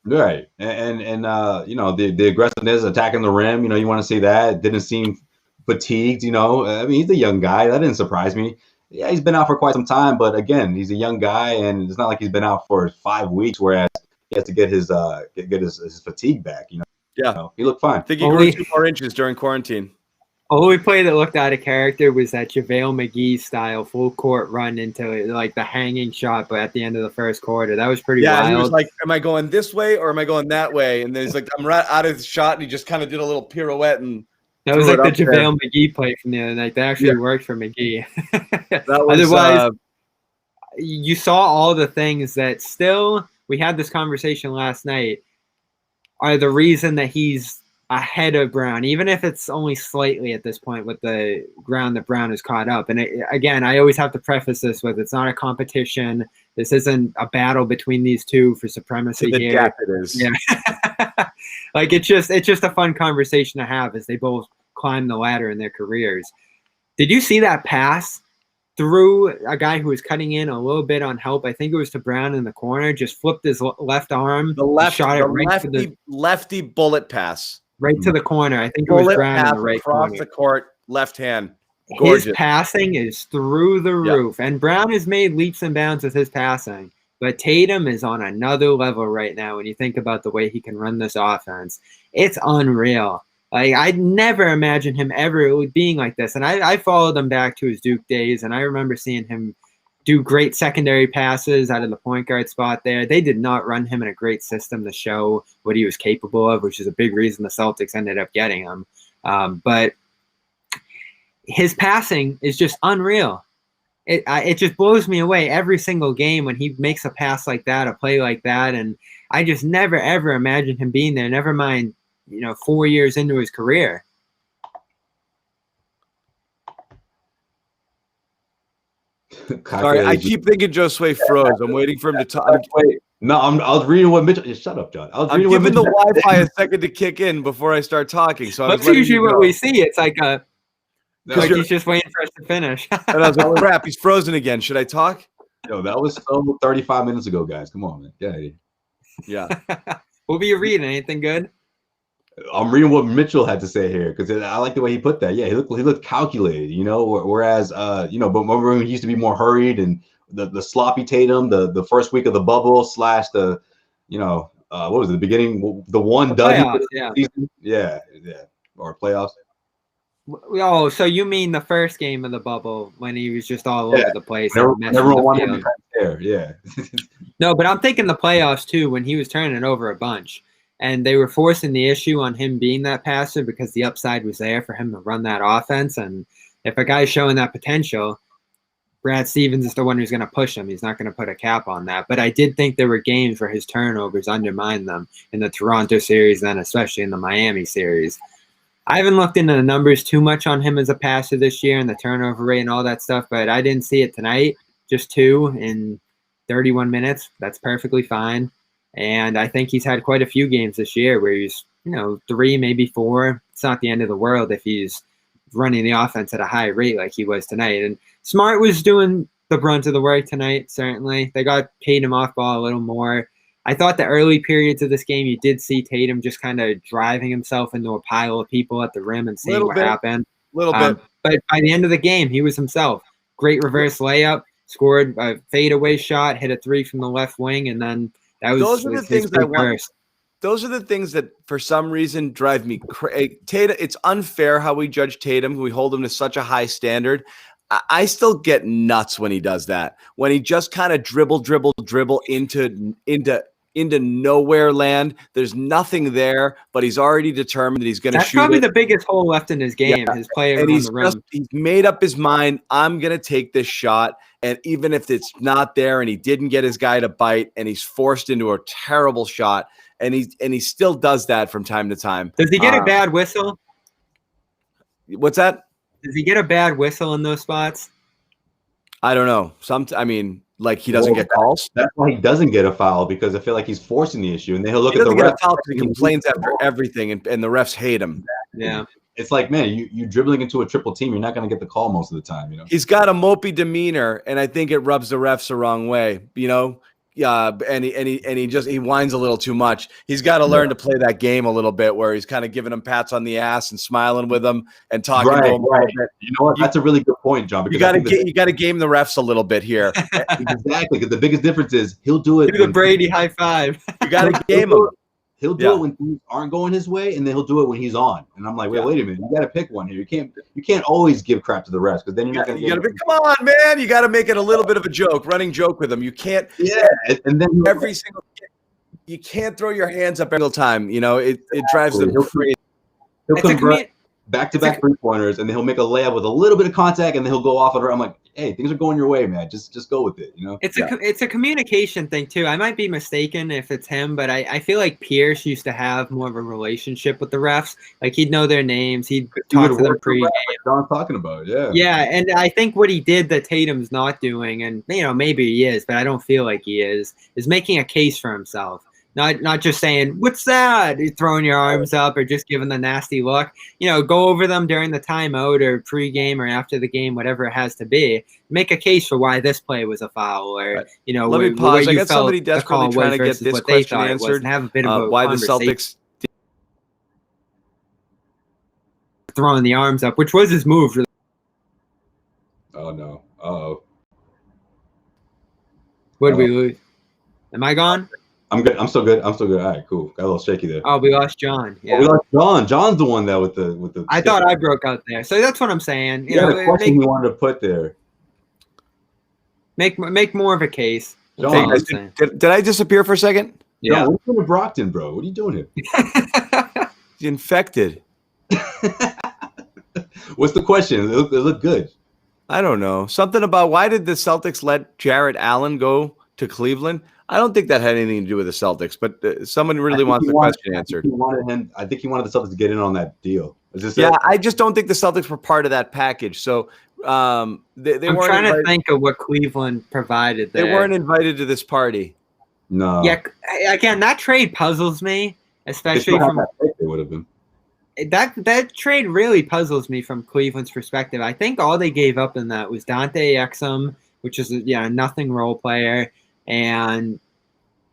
Right, and the aggressiveness, attacking the rim. You want to see that. Didn't seem fatigued. I mean, he's a young guy. That didn't surprise me. Yeah, he's been out for quite some time, but again, he's a young guy, and it's not like he's been out for 5 weeks. Whereas he has to get his fatigue back. Yeah, he looked fine. I think he grew 2 more inches during quarantine. Only play that looked out of character was that JaVale McGee style full court run into the hanging shot, but at the end of the first quarter, that was pretty wild. He was like, "Am I going this way or am I going that way?" And then he's like, "I'm right out of the shot," and he just kind of did a little pirouette. And that was like the JaVale McGee play from the other night. That actually worked for McGee. Otherwise, you saw all the things that still we had this conversation last night are the reason that he's ahead of Brown, even if it's only slightly at this point with the ground that Brown is caught up. And again, I always have to preface this with it's not a competition. This isn't a battle between these two for supremacy to the here. Death it is. Yeah. It's just a fun conversation to have as they both climb the ladder in their careers. Did you see that pass through a guy who was cutting in a little bit on help? I think it was to Brown in the corner, just flipped his left arm, shot it right to the lefty bullet pass. Right to the corner. I think it was Brown in the right across corner. The court, left hand. Gorgeous. His passing is through the roof. And Brown has made leaps and bounds with his passing. But Tatum is on another level right now when you think about the way he can run this offense. It's unreal. I'd never imagined him ever being like this. And I followed him back to his Duke days, and I remember seeing him do great secondary passes out of the point guard spot there. They did not run him in a great system to show what he was capable of, which is a big reason the Celtics ended up getting him. But his passing is just unreal. It just blows me away every single game when he makes a pass like that, a play like that. And I just never, ever imagined him being there, never mind, 4 years into his career. Sorry, I keep thinking Josue froze. I'm waiting for him to talk. Wait, no, I was reading what Mitchell. Shut up, John. I'm giving the Wi-Fi a second to kick in before I start talking. So that's usually what we see. It's like he's just waiting for us to finish. And I was like, crap, he's frozen again. Should I talk? Yo, that was 35 minutes ago, guys. Come on, man. Yeah. What were you reading? Anything good? I'm reading what Mitchell had to say here because I like the way he put that. Yeah, he looked calculated, whereas but remember he used to be more hurried, and the sloppy Tatum, the first week of the bubble / the what was it, the beginning, the one dud season? Yeah, or playoffs. Oh, so you mean the first game of the bubble when he was just all over the place? Everyone wanted him there. Yeah. No, but I'm thinking the playoffs too, when he was turning it over a bunch. And they were forcing the issue on him being that passer because the upside was there for him to run that offense. And if a guy's showing that potential, Brad Stevens is the one who's going to push him. He's not going to put a cap on that. But I did think there were games where his turnovers undermined them in the Toronto series, then especially in the Miami series. I haven't looked into the numbers too much on him as a passer this year and the turnover rate and all that stuff, but I didn't see it tonight. Just 2 in 31 minutes. That's perfectly fine. And I think he's had quite a few games this year where he's, 3, maybe 4. It's not the end of the world if he's running the offense at a high rate like he was tonight. And Smart was doing the brunt of the work tonight, certainly. They got Tatum off ball a little more. I thought the early periods of this game, you did see Tatum just kind of driving himself into a pile of people at the rim and seeing what happened. A little bit. But by the end of the game, he was himself. Great reverse layup, scored a fadeaway shot, hit a 3 from the left wing, and then that was those are the things I want. First. Those are the things that, for some reason, drive me crazy. Tatum, it's unfair how we judge Tatum. We hold him to such a high standard. I still get nuts when he does that. When he just kind of dribble into nowhere land. There's nothing there, but he's already determined that he's going to shoot. That's probably the biggest hole left in his game. Yeah. His player and on the rim. He's made up his mind. I'm going to take this shot. And even if it's not there and he didn't get his guy to bite and he's forced into a terrible shot and he still does that from time to time. Does he get a bad whistle? What's that? Does he get a bad whistle in those spots? I don't know. Like he doesn't get calls. That's why he doesn't get a foul, because I feel like he's forcing the issue, and then he'll look he at the get ref. A foul because he complains after everything, and the refs hate him. Yeah, it's like, man, you dribbling into a triple team, you're not going to get the call most of the time. He's got a mopey demeanor, and I think it rubs the refs the wrong way. And he whines a little too much. He's got to learn to play that game a little bit, where he's kind of giving him pats on the ass and smiling with them and talking to him. Right. You know what? That's a really good point, John. You got to game the refs a little bit here. Exactly, because the biggest difference is he'll do it. Do the Brady high five. You got to game him. He'll do it when things aren't going his way, and then he'll do it when he's on. And I'm like, wait a minute, you got to pick one here. You can't always give crap to the refs, because then you're not going to. Come on, man! You got to make it a little bit of a running joke with them. You can't. Yeah, and then you can't throw your hands up every time. It drives them crazy. He'll convert back-to-back 3-pointers, and then he'll make a layup with a little bit of contact, and then he'll go off on her. I'm like, hey, things are going your way, man. Just go with it. It's a communication thing too. I might be mistaken if it's him, but I feel like Pierce used to have more of a relationship with the refs. Like, he'd know their names, he'd talk to them pre-game. John's talking about, yeah. Yeah, and I think what he did that Tatum's not doing, and maybe he is, but I don't feel like he is making a case for himself. Not just saying, what's that? You're throwing your arms up or just giving the nasty look. Go over them during the timeout or pregame or after the game, whatever it has to be. Make a case for why this play was a foul, or let me pause. I got somebody desperately trying to get this question answered. And have a bit of a why the Celtics throwing the arms up, which was his move. Oh no! Uh-oh. What did we lose? Am I gone? I'm good. I'm still good. All right, cool. Got a little shaky there. Oh, we lost John. Yeah, we lost John. John's the one that with the. I thought I broke out there, so that's what I'm saying. The question you wanted to put there. Make more of a case. John, did I disappear for a second? Yeah. John, what's going to Brockton, bro? What are you doing here? He's infected. What's the question? It looked good. I don't know. Something about why did the Celtics let Jarrett Allen go to Cleveland? I don't think that had anything to do with the Celtics, but someone really wants the question answered. I think he wanted the Celtics to get in on that deal. I just don't think the Celtics were part of that package. So they I'm weren't trying to think of what Cleveland provided there. They weren't invited to this party. No. Yeah, again, that trade puzzles me, especially from they would have been. That trade really puzzles me from Cleveland's perspective. I think all they gave up in that was Dante Exum, which is a nothing role player, and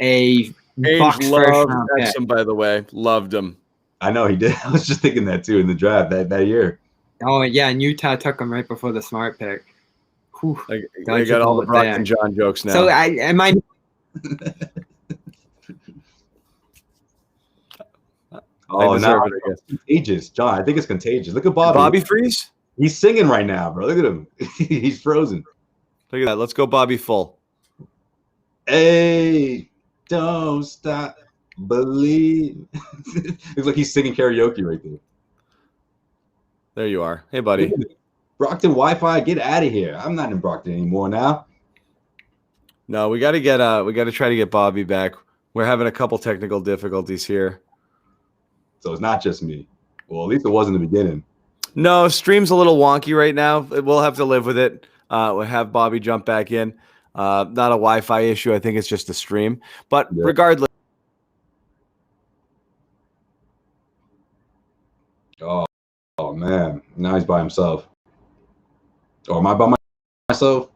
a Bucks first round pick. Exum, by the way, loved him. I know he did. I was just thinking that too in the draft that year. Oh yeah, and Utah took him right before the Smart pick. Whew, I got all the Brock and John jokes now. So Oh, deserve now it, I guess. contagious, John. I think it's contagious. Look at Bobby. Bobby freeze? He's singing right now, bro. Look at him. He's frozen. Look at that. Let's go Bobby full. Hey, don't stop, believe. Looks like he's singing karaoke right there. There you are. Hey, buddy. Brockton Wi-Fi, get out of here. I'm not in Brockton anymore now. No, we got to try to get Bobby back. We're having a couple technical difficulties here. So it's not just me. Well, at least it was in the beginning. No, stream's a little wonky right now. We'll have to live with it. We'll have Bobby jump back in. Not a Wi-Fi issue. I think it's just the stream. But regardless. Oh, man. Now he's by himself. Or am I by myself?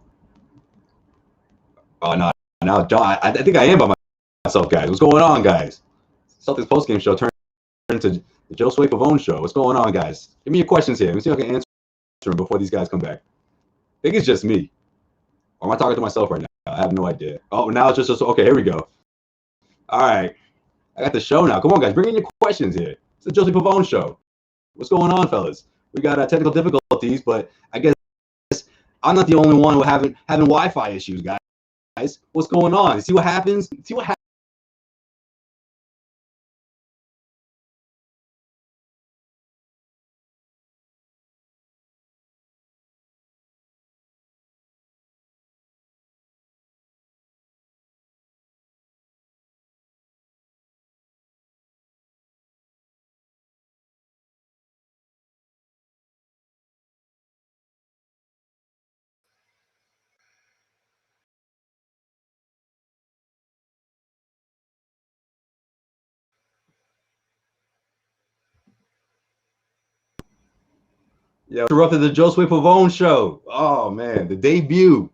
Oh, no. Now, John, I think I am by myself, guys. What's going on, guys? Celtics postgame show turned into the Josue Pavon show. What's going on, guys? Give me your questions here. Let me see if I can answer them before these guys come back. I think it's just me. Or am I talking to myself right now? I have no idea. Oh, now it's just okay, here we go. All right. I got the show now. Come on, guys. Bring in your questions here. It's the Josue Pavon show. What's going on, fellas? We got technical difficulties, but I guess I'm not the only one who having Wi-Fi issues, guys. What's going on? See what happens? See what happens? Yeah, interrupted the Josue Pavon show. Oh man, the debut.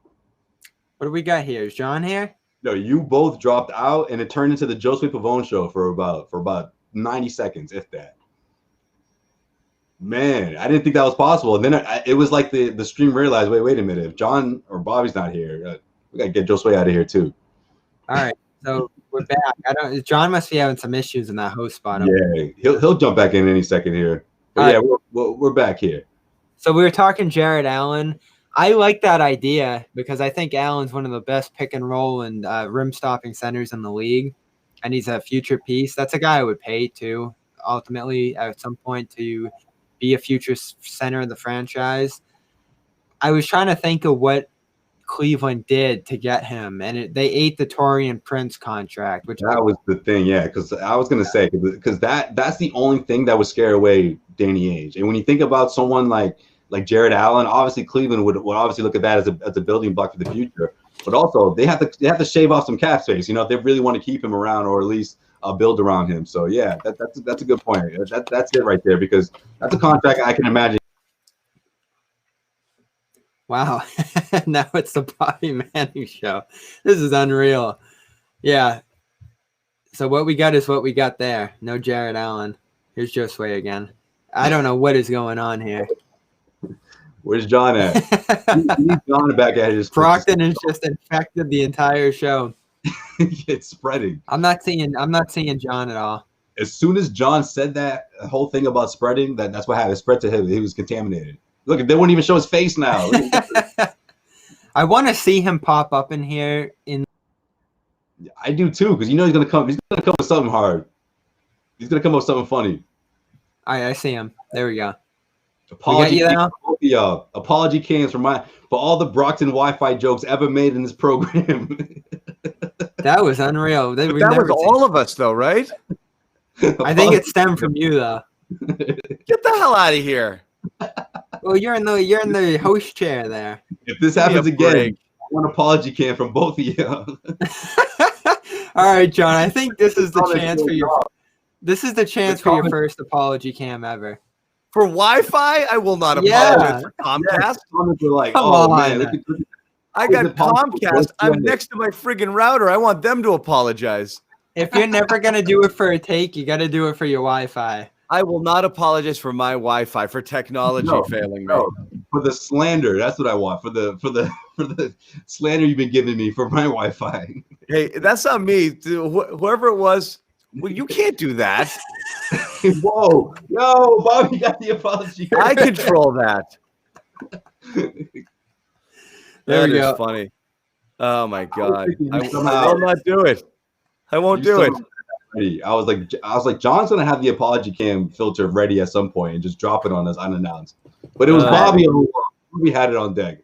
What do we got here? Is John here? No, you both dropped out, and it turned into the Josue Pavon show for about 90 seconds, if that. Man, I didn't think that was possible. And then it was like the stream realized, wait a minute, if John or Bobby's not here, we gotta get Josue out of here too. All right, so we're back. John must be having some issues in that host spot. Yeah, he'll jump back in any second here. But yeah, we're back here. So we were talking Jared Allen. I like that idea because I think Allen's one of the best pick and roll and rim stopping centers in the league, and he's a future piece. That's a guy I would pay to ultimately at some point to be a future center of the franchise. I was trying to think of what Cleveland did to get him, and they ate the Taurean Prince contract, which that was the thing, yeah. Because I was gonna say because that's the only thing that would scare away Danny Ainge. And when you think about someone like Jared Allen, obviously Cleveland would obviously look at that as a building block for the future. But also they have to shave off some cap space, if they really want to keep him around or at least build around him. So yeah, that's a good point. That's it right there, because that's a contract I can imagine. Wow. Now it's the Bobby Manning show. This is unreal. Yeah. So what we got is what we got there. No Jared Allen. Here's Josue again. I don't know what is going on here. Where's John at? He's John back at his. Brockton has just infected the entire show. It's spreading. I'm not seeing John at all. As soon as John said that whole thing about spreading, that's what happened. It spread to him. He was contaminated. Look, they won't even show his face now. I want to see him pop up in here. I do too, because he's gonna come. He's gonna come with something hard. He's gonna come up with something funny. All right, I see him. There we go. Apology cans for all the Brockton Wi-Fi jokes ever made in this program. That was unreal. That was all of us, though, right? I think it stemmed from you, though. Get the hell out of here. Well, you're in the host chair there. If this happens again, I want an apology can from both of you. All right, John. I think this is the chance for your. This is the chance for your first apology cam ever. For Wi-Fi, I will not apologize for Comcast. Comments are like, Come oh on. man, I got Comcast. I'm next to my friggin' router. I want them to apologize. If you're never gonna do it for a take, you got to do it for your Wi-Fi. I will not apologize for my Wi-Fi, for technology failing me. For the slander, that's what I want. For the slander you've been giving me for my Wi-Fi. Hey, that's not me. Whoever it was, Well, you can't do that. Whoa, yo, Bobby got the apology. I control that. There we That is go. funny. Oh my God. I will somehow- not do it. I won't do it. Ready. I was like, John's gonna have the apology cam filter ready at some point and just drop it on us unannounced. But it was Bobby who had it on deck.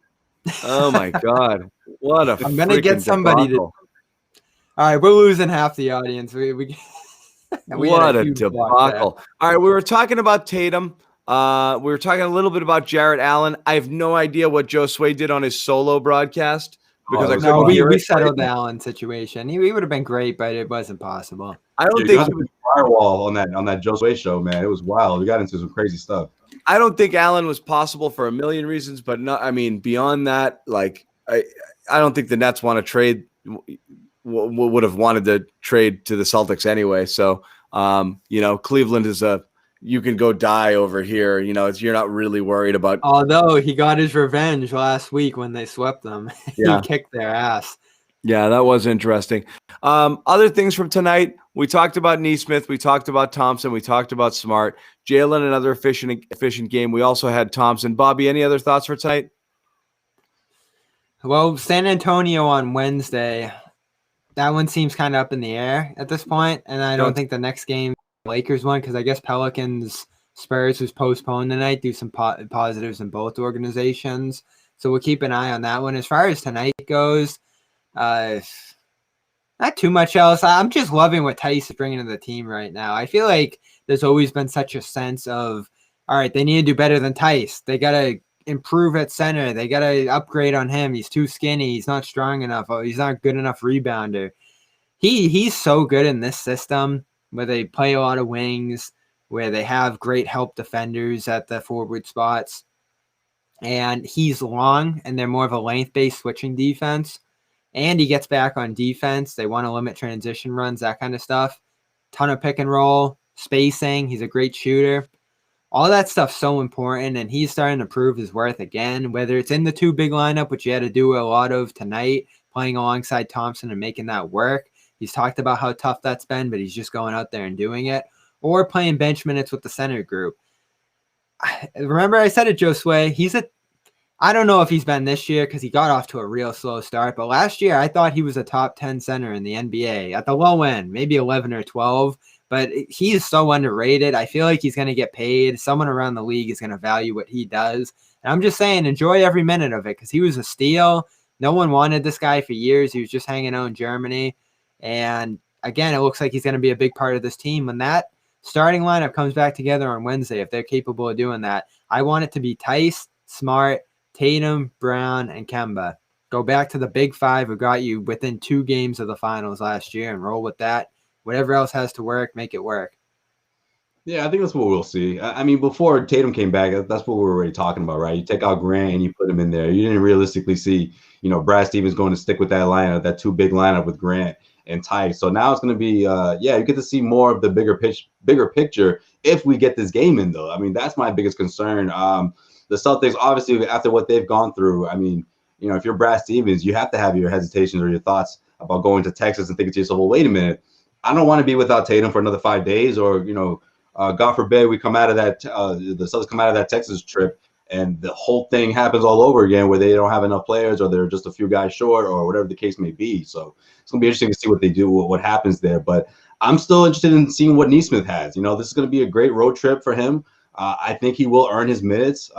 Oh my God. What a I'm gonna get somebody debacle. All right, we're losing half the audience. We What a huge block debacle. All right, we were talking about Tatum. We were talking a little bit about Jarrett Allen. I have no idea what Josue did on his solo broadcast because I it was couldn't No, hear we it. settled the Allen situation. He would have been great, but it wasn't possible. I don't You think got the firewall on that Josue show, man. It was wild. We got into some crazy stuff. I don't think Allen was possible for a million reasons, but not. I mean, beyond that, like I don't think the Nets want to trade. Would have wanted to trade to the Celtics anyway. So, Cleveland is you can go die over here. You're not really worried about. Although he got his revenge last week when they swept them. Yeah. He kicked their ass. Yeah, that was interesting. Other things from tonight, we talked about Nesmith, we talked about Thompson, we talked about Smart. Jaylen, another efficient game. We also had Thompson. Bobby, any other thoughts for tonight? Well, San Antonio on Wednesday, that one seems kind of up in the air at this point, and I don't think the next game Lakers one, because I guess Pelicans Spurs was postponed tonight. Do some positives in both organizations, so we'll keep an eye on that one. As far as tonight goes, not too much else. I'm just loving what Tice is bringing to the team right now. I feel like there's always been such a sense of, all right, they need to do better than Tice. They got to improve at center. They got to upgrade on him. He's too skinny. He's not strong enough. Oh, he's not good enough rebounder. He's so good in this system where they play a lot of wings, where they have great help defenders at the forward spots. And he's long, and they're more of a length-based switching defense. And he gets back on defense. They want to limit transition runs, that kind of stuff. Ton of pick and roll, spacing. He's a great shooter. All that stuff's so important, and he's starting to prove his worth again, whether it's in the two big lineup, which he had to do a lot of tonight, playing alongside Thompson and making that work. He's talked about how tough that's been, but he's just going out there and doing it. Or playing bench minutes with the center group. Remember I said it, Josue, I don't know if he's been this year because he got off to a real slow start, but last year I thought he was a top 10 center in the NBA at the low end, maybe 11 or 12. But he is so underrated. I feel like he's going to get paid. Someone around the league is going to value what he does. And I'm just saying, enjoy every minute of it because he was a steal. No one wanted this guy for years. He was just hanging out in Germany. And again, it looks like he's going to be a big part of this team. When that starting lineup comes back together on Wednesday, if they're capable of doing that, I want it to be Tice, Smart, Tatum, Brown, and Kemba. Go back to the big five who got you within 2 games of the finals last year and roll with that. Whatever else has to work, make it work. Yeah, I think that's what we'll see. I mean, before Tatum came back, that's what we were already talking about, right? You take out Grant and you put him in there. You didn't realistically see, Brad Stevens going to stick with that lineup, that 2 big lineup with Grant and Tice. So now it's going to be, you get to see more of the bigger picture if we get this game in, though. I mean, that's my biggest concern. The Celtics, obviously, after what they've gone through, I mean, if you're Brad Stevens, you have to have your hesitations or your thoughts about going to Texas and thinking to yourself, well, wait a minute. I don't want to be without Tatum for another 5 days, or God forbid we come out of that. The Celtics come out of that Texas trip, and the whole thing happens all over again, where they don't have enough players, or they're just a few guys short, or whatever the case may be. So it's gonna be interesting to see what they do, what happens there. But I'm still interested in seeing what Nesmith has. This is gonna be a great road trip for him. I think he will earn his minutes.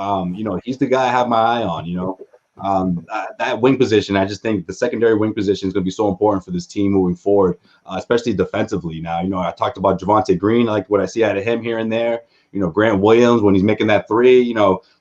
He's the guy I have my eye on. That wing position, I just think the secondary wing position is going to be so important for this team moving forward, especially defensively. Now, I talked about Javonte Green, like what I see out of him here and there. Grant Williams, when he's making that 3,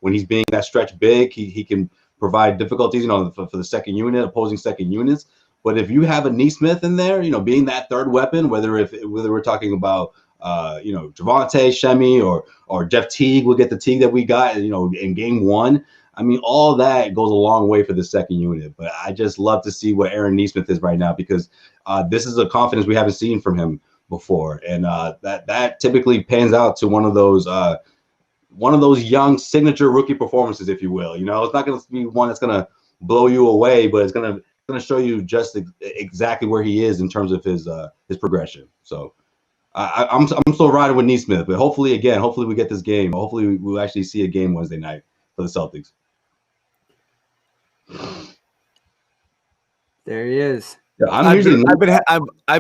when he's being that stretch big, he can provide difficulties, for the second unit, opposing second units. But if you have a Nesmith in there, being that third weapon, whether we're talking about Javonte, Shemi, or Jeff Teague, we'll get the Teague that we got, in game 1. I mean, all that goes a long way for the second unit. But I just love to see what Aaron Nesmith is right now, because this is a confidence we haven't seen from him before, and that typically pans out to one of those young signature rookie performances, if you will. It's not going to be one that's going to blow you away, but it's going to show you just exactly where he is in terms of his progression. So I'm still riding with Nesmith, but hopefully we get this game. Hopefully we'll actually see a game Wednesday night for the Celtics. There he is. Yeah, I've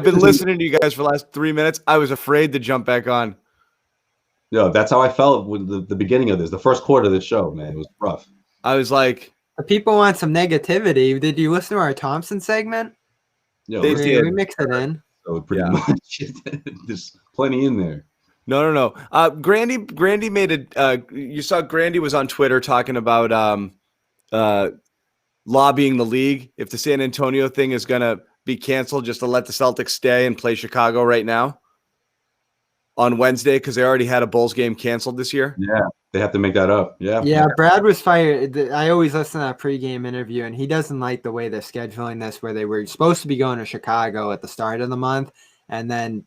been listening to you guys for the last 3 minutes. I was afraid to jump back on. Yeah, that's how I felt with the beginning of this, the first quarter of the show, man. It was rough. I was like, the people want some negativity. Did you listen to our Thompson segment? Yeah, we mixed it in. So pretty much, there's plenty in there. No. Grandy made a. You saw Grandy was on Twitter talking about lobbying the league if the San Antonio thing is going to be canceled, just to let the Celtics stay and play Chicago right now on Wednesday because they already had a Bulls game canceled this year. Yeah, they have to make that up. Yeah. Brad was fired. I always listen to that pregame interview, and he doesn't like the way they're scheduling this, where they were supposed to be going to Chicago at the start of the month, and then,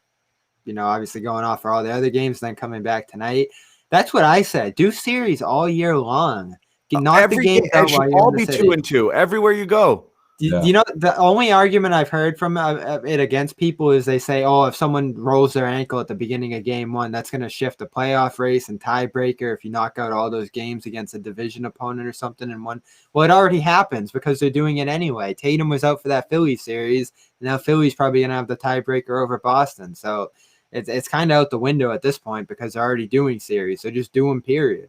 obviously going off for all the other games, then coming back tonight. That's what I said. Do series all year long. Knock the games out while you're in the city. 2-2 everywhere you go. The only argument I've heard from it against people is they say, if someone rolls their ankle at the beginning of game one, that's going to shift the playoff race and tiebreaker if you knock out all those games against a division opponent or something in one. Well, it already happens because they're doing it anyway. Tatum was out for that Philly series, and now Philly's probably going to have the tiebreaker over Boston. So it's kind of out the window at this point because they're already doing series. So just do them, period.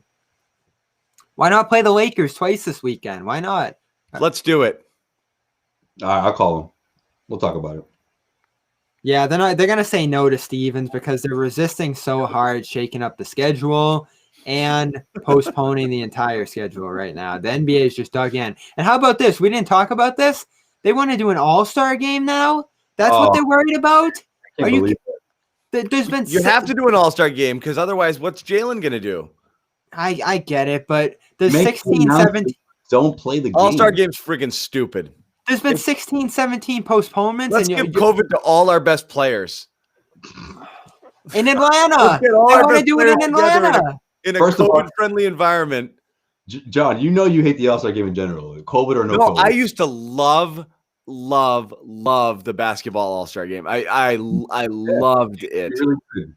Why not play the Lakers twice this weekend? Why not? Let's do it. All right, I'll call them. We'll talk about it. Yeah, they're going to say no to Stevens because they're resisting so hard shaking up the schedule and postponing the entire schedule right now. The NBA is just dug in. And how about this? We didn't talk about this. They want to do an all-star game now? That's what they're worried about? I can't believe it. You have to do an all-star game because otherwise what's Jaylen going to do? I get it, but there's 16, 17. Don't play the game. All-star game's friggin' stupid. There's been 16, 17 postponements. Let's give COVID to all our best players. In Atlanta. They want to do it in Atlanta. In a COVID-friendly environment. John, you hate the All-Star game in general. COVID or no COVID. I used to love the basketball All-Star game. I loved it. Really good.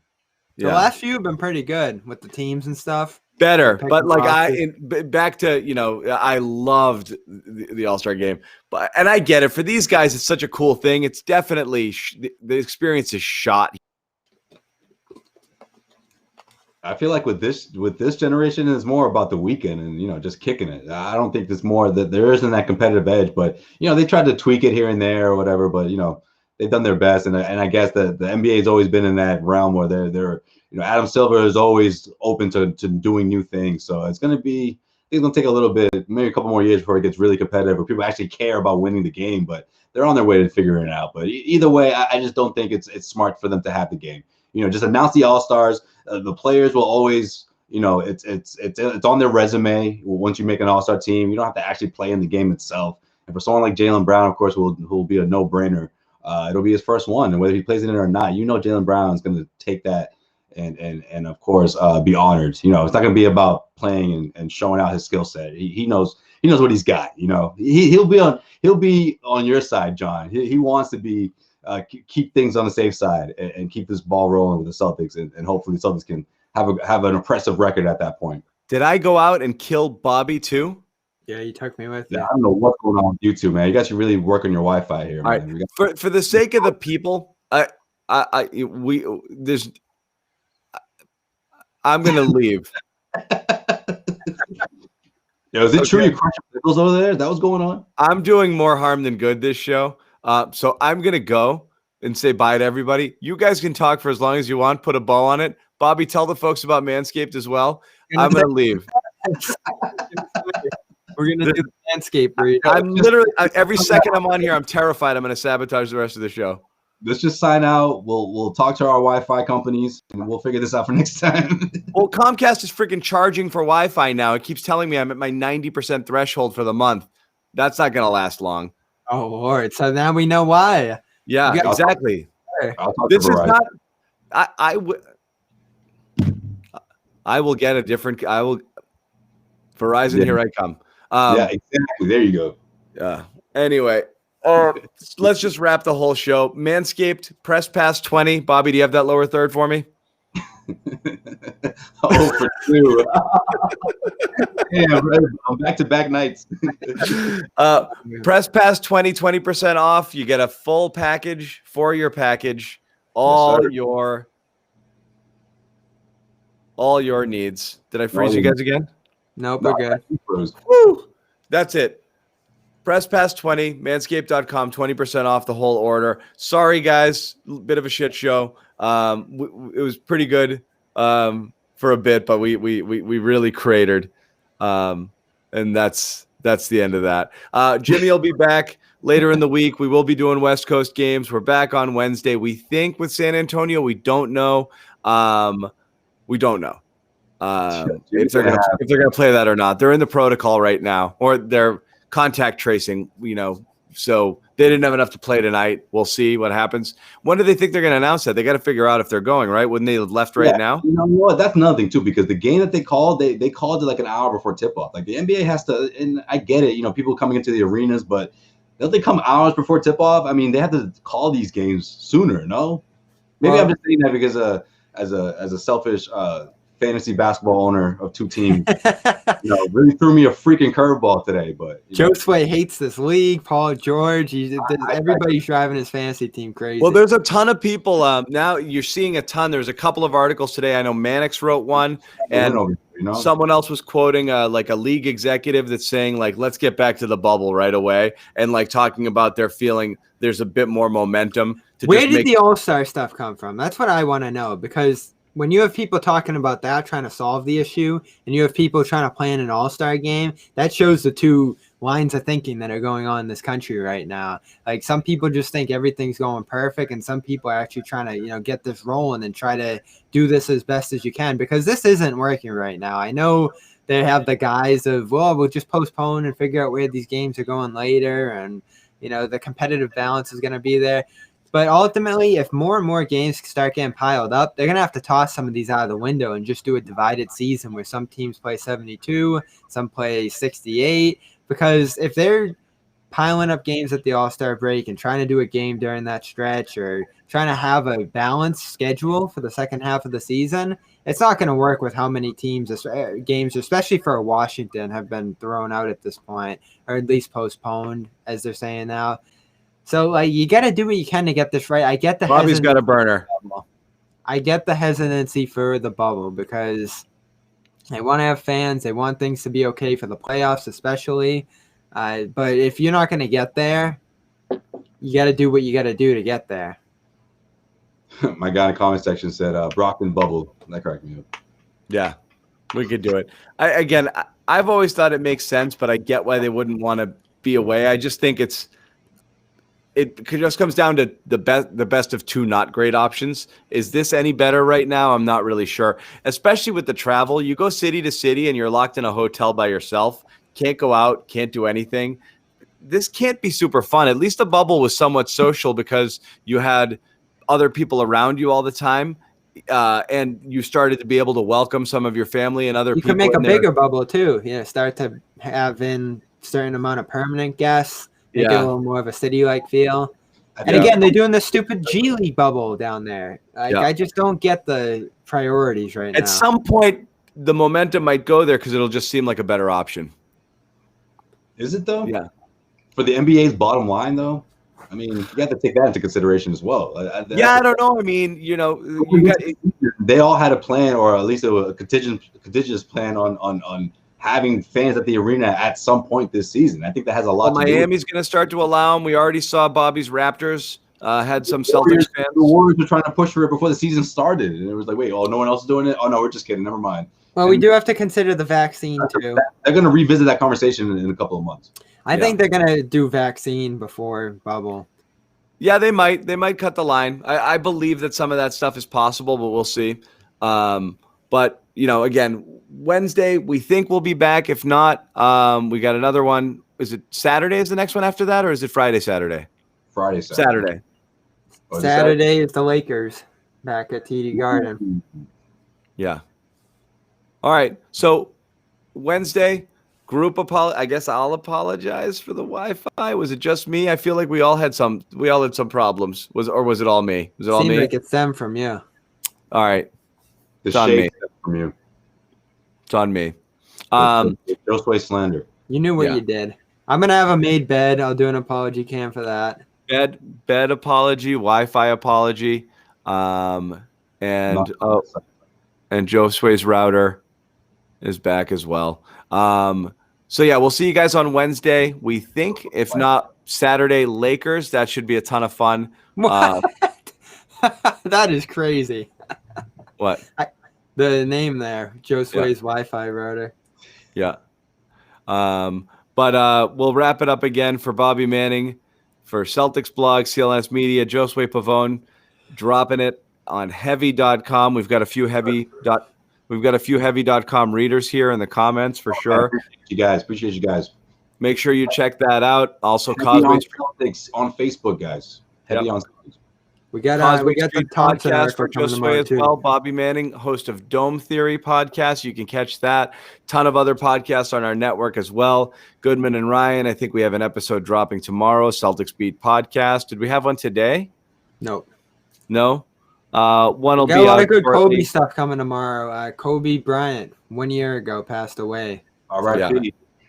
The last few have been pretty good with the teams and stuff. Better, but back to I loved the All-Star game, and I get it. For these guys, it's such a cool thing. It's definitely the experience is shot. I feel like with this generation, it's more about the weekend and just kicking it. I don't think there's more that there isn't that competitive edge, but they tried to tweak it here and there or whatever. But they've done their best, and I guess the NBA has always been in that realm where they're Adam Silver is always open to doing new things. So it's going to take a little bit, maybe a couple more years before it gets really competitive, where people actually care about winning the game. But they're on their way to figuring it out. But either way, I just don't think it's smart for them to have the game. Just announce the All-Stars. The players will always, it's on their resume. Once you make an All-Star team, you don't have to actually play in the game itself. And for someone like Jaylen Brown, of course, who will be a no-brainer. It'll be his first one, and whether he plays in it or not, Jaylen Brown is going to take that and of course be honored. It's not going to be about playing and showing out his skill set. He knows what he's got. He'll be on your side, John. He wants to be keep things on the safe side and keep this ball rolling with the Celtics, and hopefully the Celtics can have an impressive record at that point. Did I go out and kill Bobby too? Yeah, you took me with you. I don't know what's going on with you two, man. You guys should really work on your Wi-Fi here, man. Right. For the sake of the people, I'm gonna leave. Is it true you crushed pickles over there? That was going on? I'm doing more harm than good this show. So I'm gonna go and say bye to everybody. You guys can talk for as long as you want. Put a bow on it. Bobby, tell the folks about Manscaped as well. I'm gonna leave. We're gonna do the Manscaped breed. I'm literally every second I'm on here, I'm terrified I'm gonna sabotage the rest of the show. Let's just sign out. We'll talk to our Wi-Fi companies and we'll figure this out for next time. Well, Comcast is freaking charging for Wi-Fi now. It keeps telling me I'm at my 90% threshold for the month. That's not gonna last long. Oh Lord! So now we know why. Yeah, exactly. This is not. I will get a different. I will. Verizon, here I come. Yeah, exactly. There you go. Anyway, Let's just wrap the whole show. Manscaped, press pass 20. Bobby, do you have that lower third for me? Oh, for 2. Damn, I'm back-to-back nights. Press pass 20% off. You get a full package for your package. All your needs. Did I freeze you guys again? Nope, we're good. Woo! That's it. Press pass 20, manscaped.com, 20% off the whole order. Sorry, guys. Bit of a shit show. It was pretty good for a bit, but we really cratered. And that's the end of that. Jimmy will be back later in the week. We will be doing West Coast games. We're back on Wednesday. We think with San Antonio. We don't know. We don't know if they're gonna play that or not. They're in the protocol right now, or they're contact tracing. So they didn't have enough to play tonight. We'll see what happens. When do they think they're going to announce that? They got to figure out if they're going, right? Wouldn't they have left right now? You know what? That's another thing too, because the game that they called it like an hour before tip-off. Like the NBA has to, and I get it, people coming into the arenas, but don't they come hours before tip-off? I mean, they have to call these games sooner, no? Maybe I'm just saying that because as a selfish fantasy basketball owner of 2 teams, really threw me a freaking curveball today. But Josue hates this league. Paul George, everybody's driving his fantasy team crazy. Well, there's a ton of people now. You're seeing a ton. There's a couple of articles today. I know Mannix wrote one, and someone else was quoting like a league executive that's saying like, let's get back to the bubble right away, and like talking about their feeling there's a bit more momentum. Where did the All-Star stuff come from? That's what I want to know, because when you have people talking about that, trying to solve the issue, and you have people trying to plan an all-star game, that shows the two lines of thinking that are going on in this country right now. Like, some people just think everything's going perfect, and some people are actually trying to, get this rolling and try to do this as best as you can, because this isn't working right now. I know they have the guise of, well, we'll just postpone and figure out where these games are going later, and, the competitive balance is going to be there. But ultimately, if more and more games start getting piled up, they're going to have to toss some of these out of the window and just do a divided season where some teams play 72, some play 68. Because if they're piling up games at the All-Star break and trying to do a game during that stretch, or trying to have a balanced schedule for the second half of the season, it's not going to work with how many games, especially for Washington, have been thrown out at this point, or at least postponed, as they're saying now. So, you got to do what you can to get this right. I get the Bobby's got a burner. I get the hesitancy for the bubble, because they want to have fans. They want things to be okay for the playoffs, especially. But if you're not going to get there, you got to do what you got to do to get there. My guy in the comment section said, Brockton bubble. That cracked me up. Yeah, we could do it. I've always thought it makes sense, but I get why they wouldn't want to be away. I just think it just comes down to the best of 2 not great options. Is this any better right now? I'm not really sure. Especially with the travel. You go city to city and you're locked in a hotel by yourself. Can't go out, can't do anything. This can't be super fun. At least the bubble was somewhat social because you had other people around you all the time. And you started to be able to welcome some of your family and other people. You can make a bigger bubble too. Start to have in a certain amount of permanent guests. Make it a little more of a city-like feel. And again, they're doing the stupid G League bubble down there. I just don't get the priorities right now. At some point, the momentum might go there because it'll just seem like a better option. Is it, though? Yeah. For the NBA's bottom line, though? I mean, you have to take that into consideration as well. I don't know. I mean, they all had a plan, or at least a contingent plan on having fans at the arena at some point this season. I think that has a lot to do with it. Miami's going to start to allow them. We already saw Bobby's Raptors had some Celtics fans. The Warriors were trying to push for it before the season started. And it was like, wait, no one else is doing it? Oh, no, we're just kidding. Never mind. Well, we do have to consider the vaccine, too. They're going to revisit that conversation in a couple of months. I think they're going to do vaccine before bubble. Yeah, they might. They might cut the line. I believe that some of that stuff is possible, but we'll see. But, again, Wednesday, we think we'll be back. If not, we got another one. Is it Saturday is the next one after that, or is it Friday, Saturday? Saturday. Saturday is the Lakers back at TD Garden. Yeah. All right. So Wednesday, group I guess I'll apologize for the Wi-Fi. Was it just me? I feel like we all had some problems. Was it all me? Was it all Seemed me? like it's them from you. All right. The It's on me. shade from you. It's on me. Josue slander. You knew what Yeah. you did. I'm gonna have a made bed. I'll do an apology cam for that. Bed apology, Wi-Fi apology, and Josue's router is back as well. So yeah, we'll see you guys on Wednesday. We think, if not Saturday, Lakers. That should be a ton of fun. What? That is crazy. What? The name there, Josue's Wi-Fi router. Yeah. But we'll wrap it up again for Bobby Manning, for Celtics blog, CLNS Media, Josue Pavon, dropping it on heavy.com. We've got a few heavy.com readers here in the comments for sure. Appreciate you guys. Make sure you check that out. Also, Heavy Cosby's Celtics on Facebook, guys. Heavy on Celtics. We got Cosby the Street Thompson podcast article for coming Josue tomorrow as too. well. Bobby Manning, host of Dome Theory podcast. You can catch that. Ton of other podcasts on our network as well. Goodman and Ryan. I think we have an episode dropping tomorrow. Celtics Beat podcast. Did we have one today? Nope. No. One will We be got a lot out of good shortly. Kobe stuff coming tomorrow. Kobe Bryant, 1 year ago, passed away. All right. Yeah.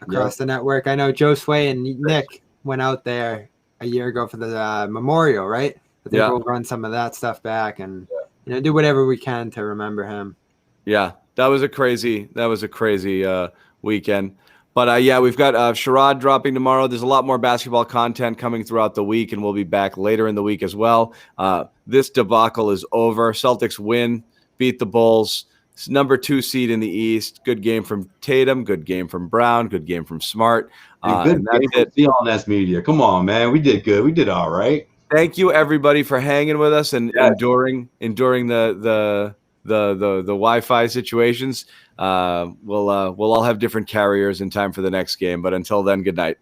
Across the network. I know Josue and Nick went out there a year ago for the memorial, right? I think we'll run some of that stuff back and do whatever we can to remember him. Yeah, that was a crazy weekend. But we've got Sherrod dropping tomorrow. There's a lot more basketball content coming throughout the week, and we'll be back later in the week as well. This debacle is over. Celtics win, beat the Bulls. It's number 2 seed in the East. Good game from Tatum. Good game from Brown. Good game from Smart. Good game from CLNS Media. Come on, man. We did good. We did all right. Thank you, everybody, for hanging with us and enduring the Wi-Fi situations. We'll all have different carriers in time for the next game. But until then, good night.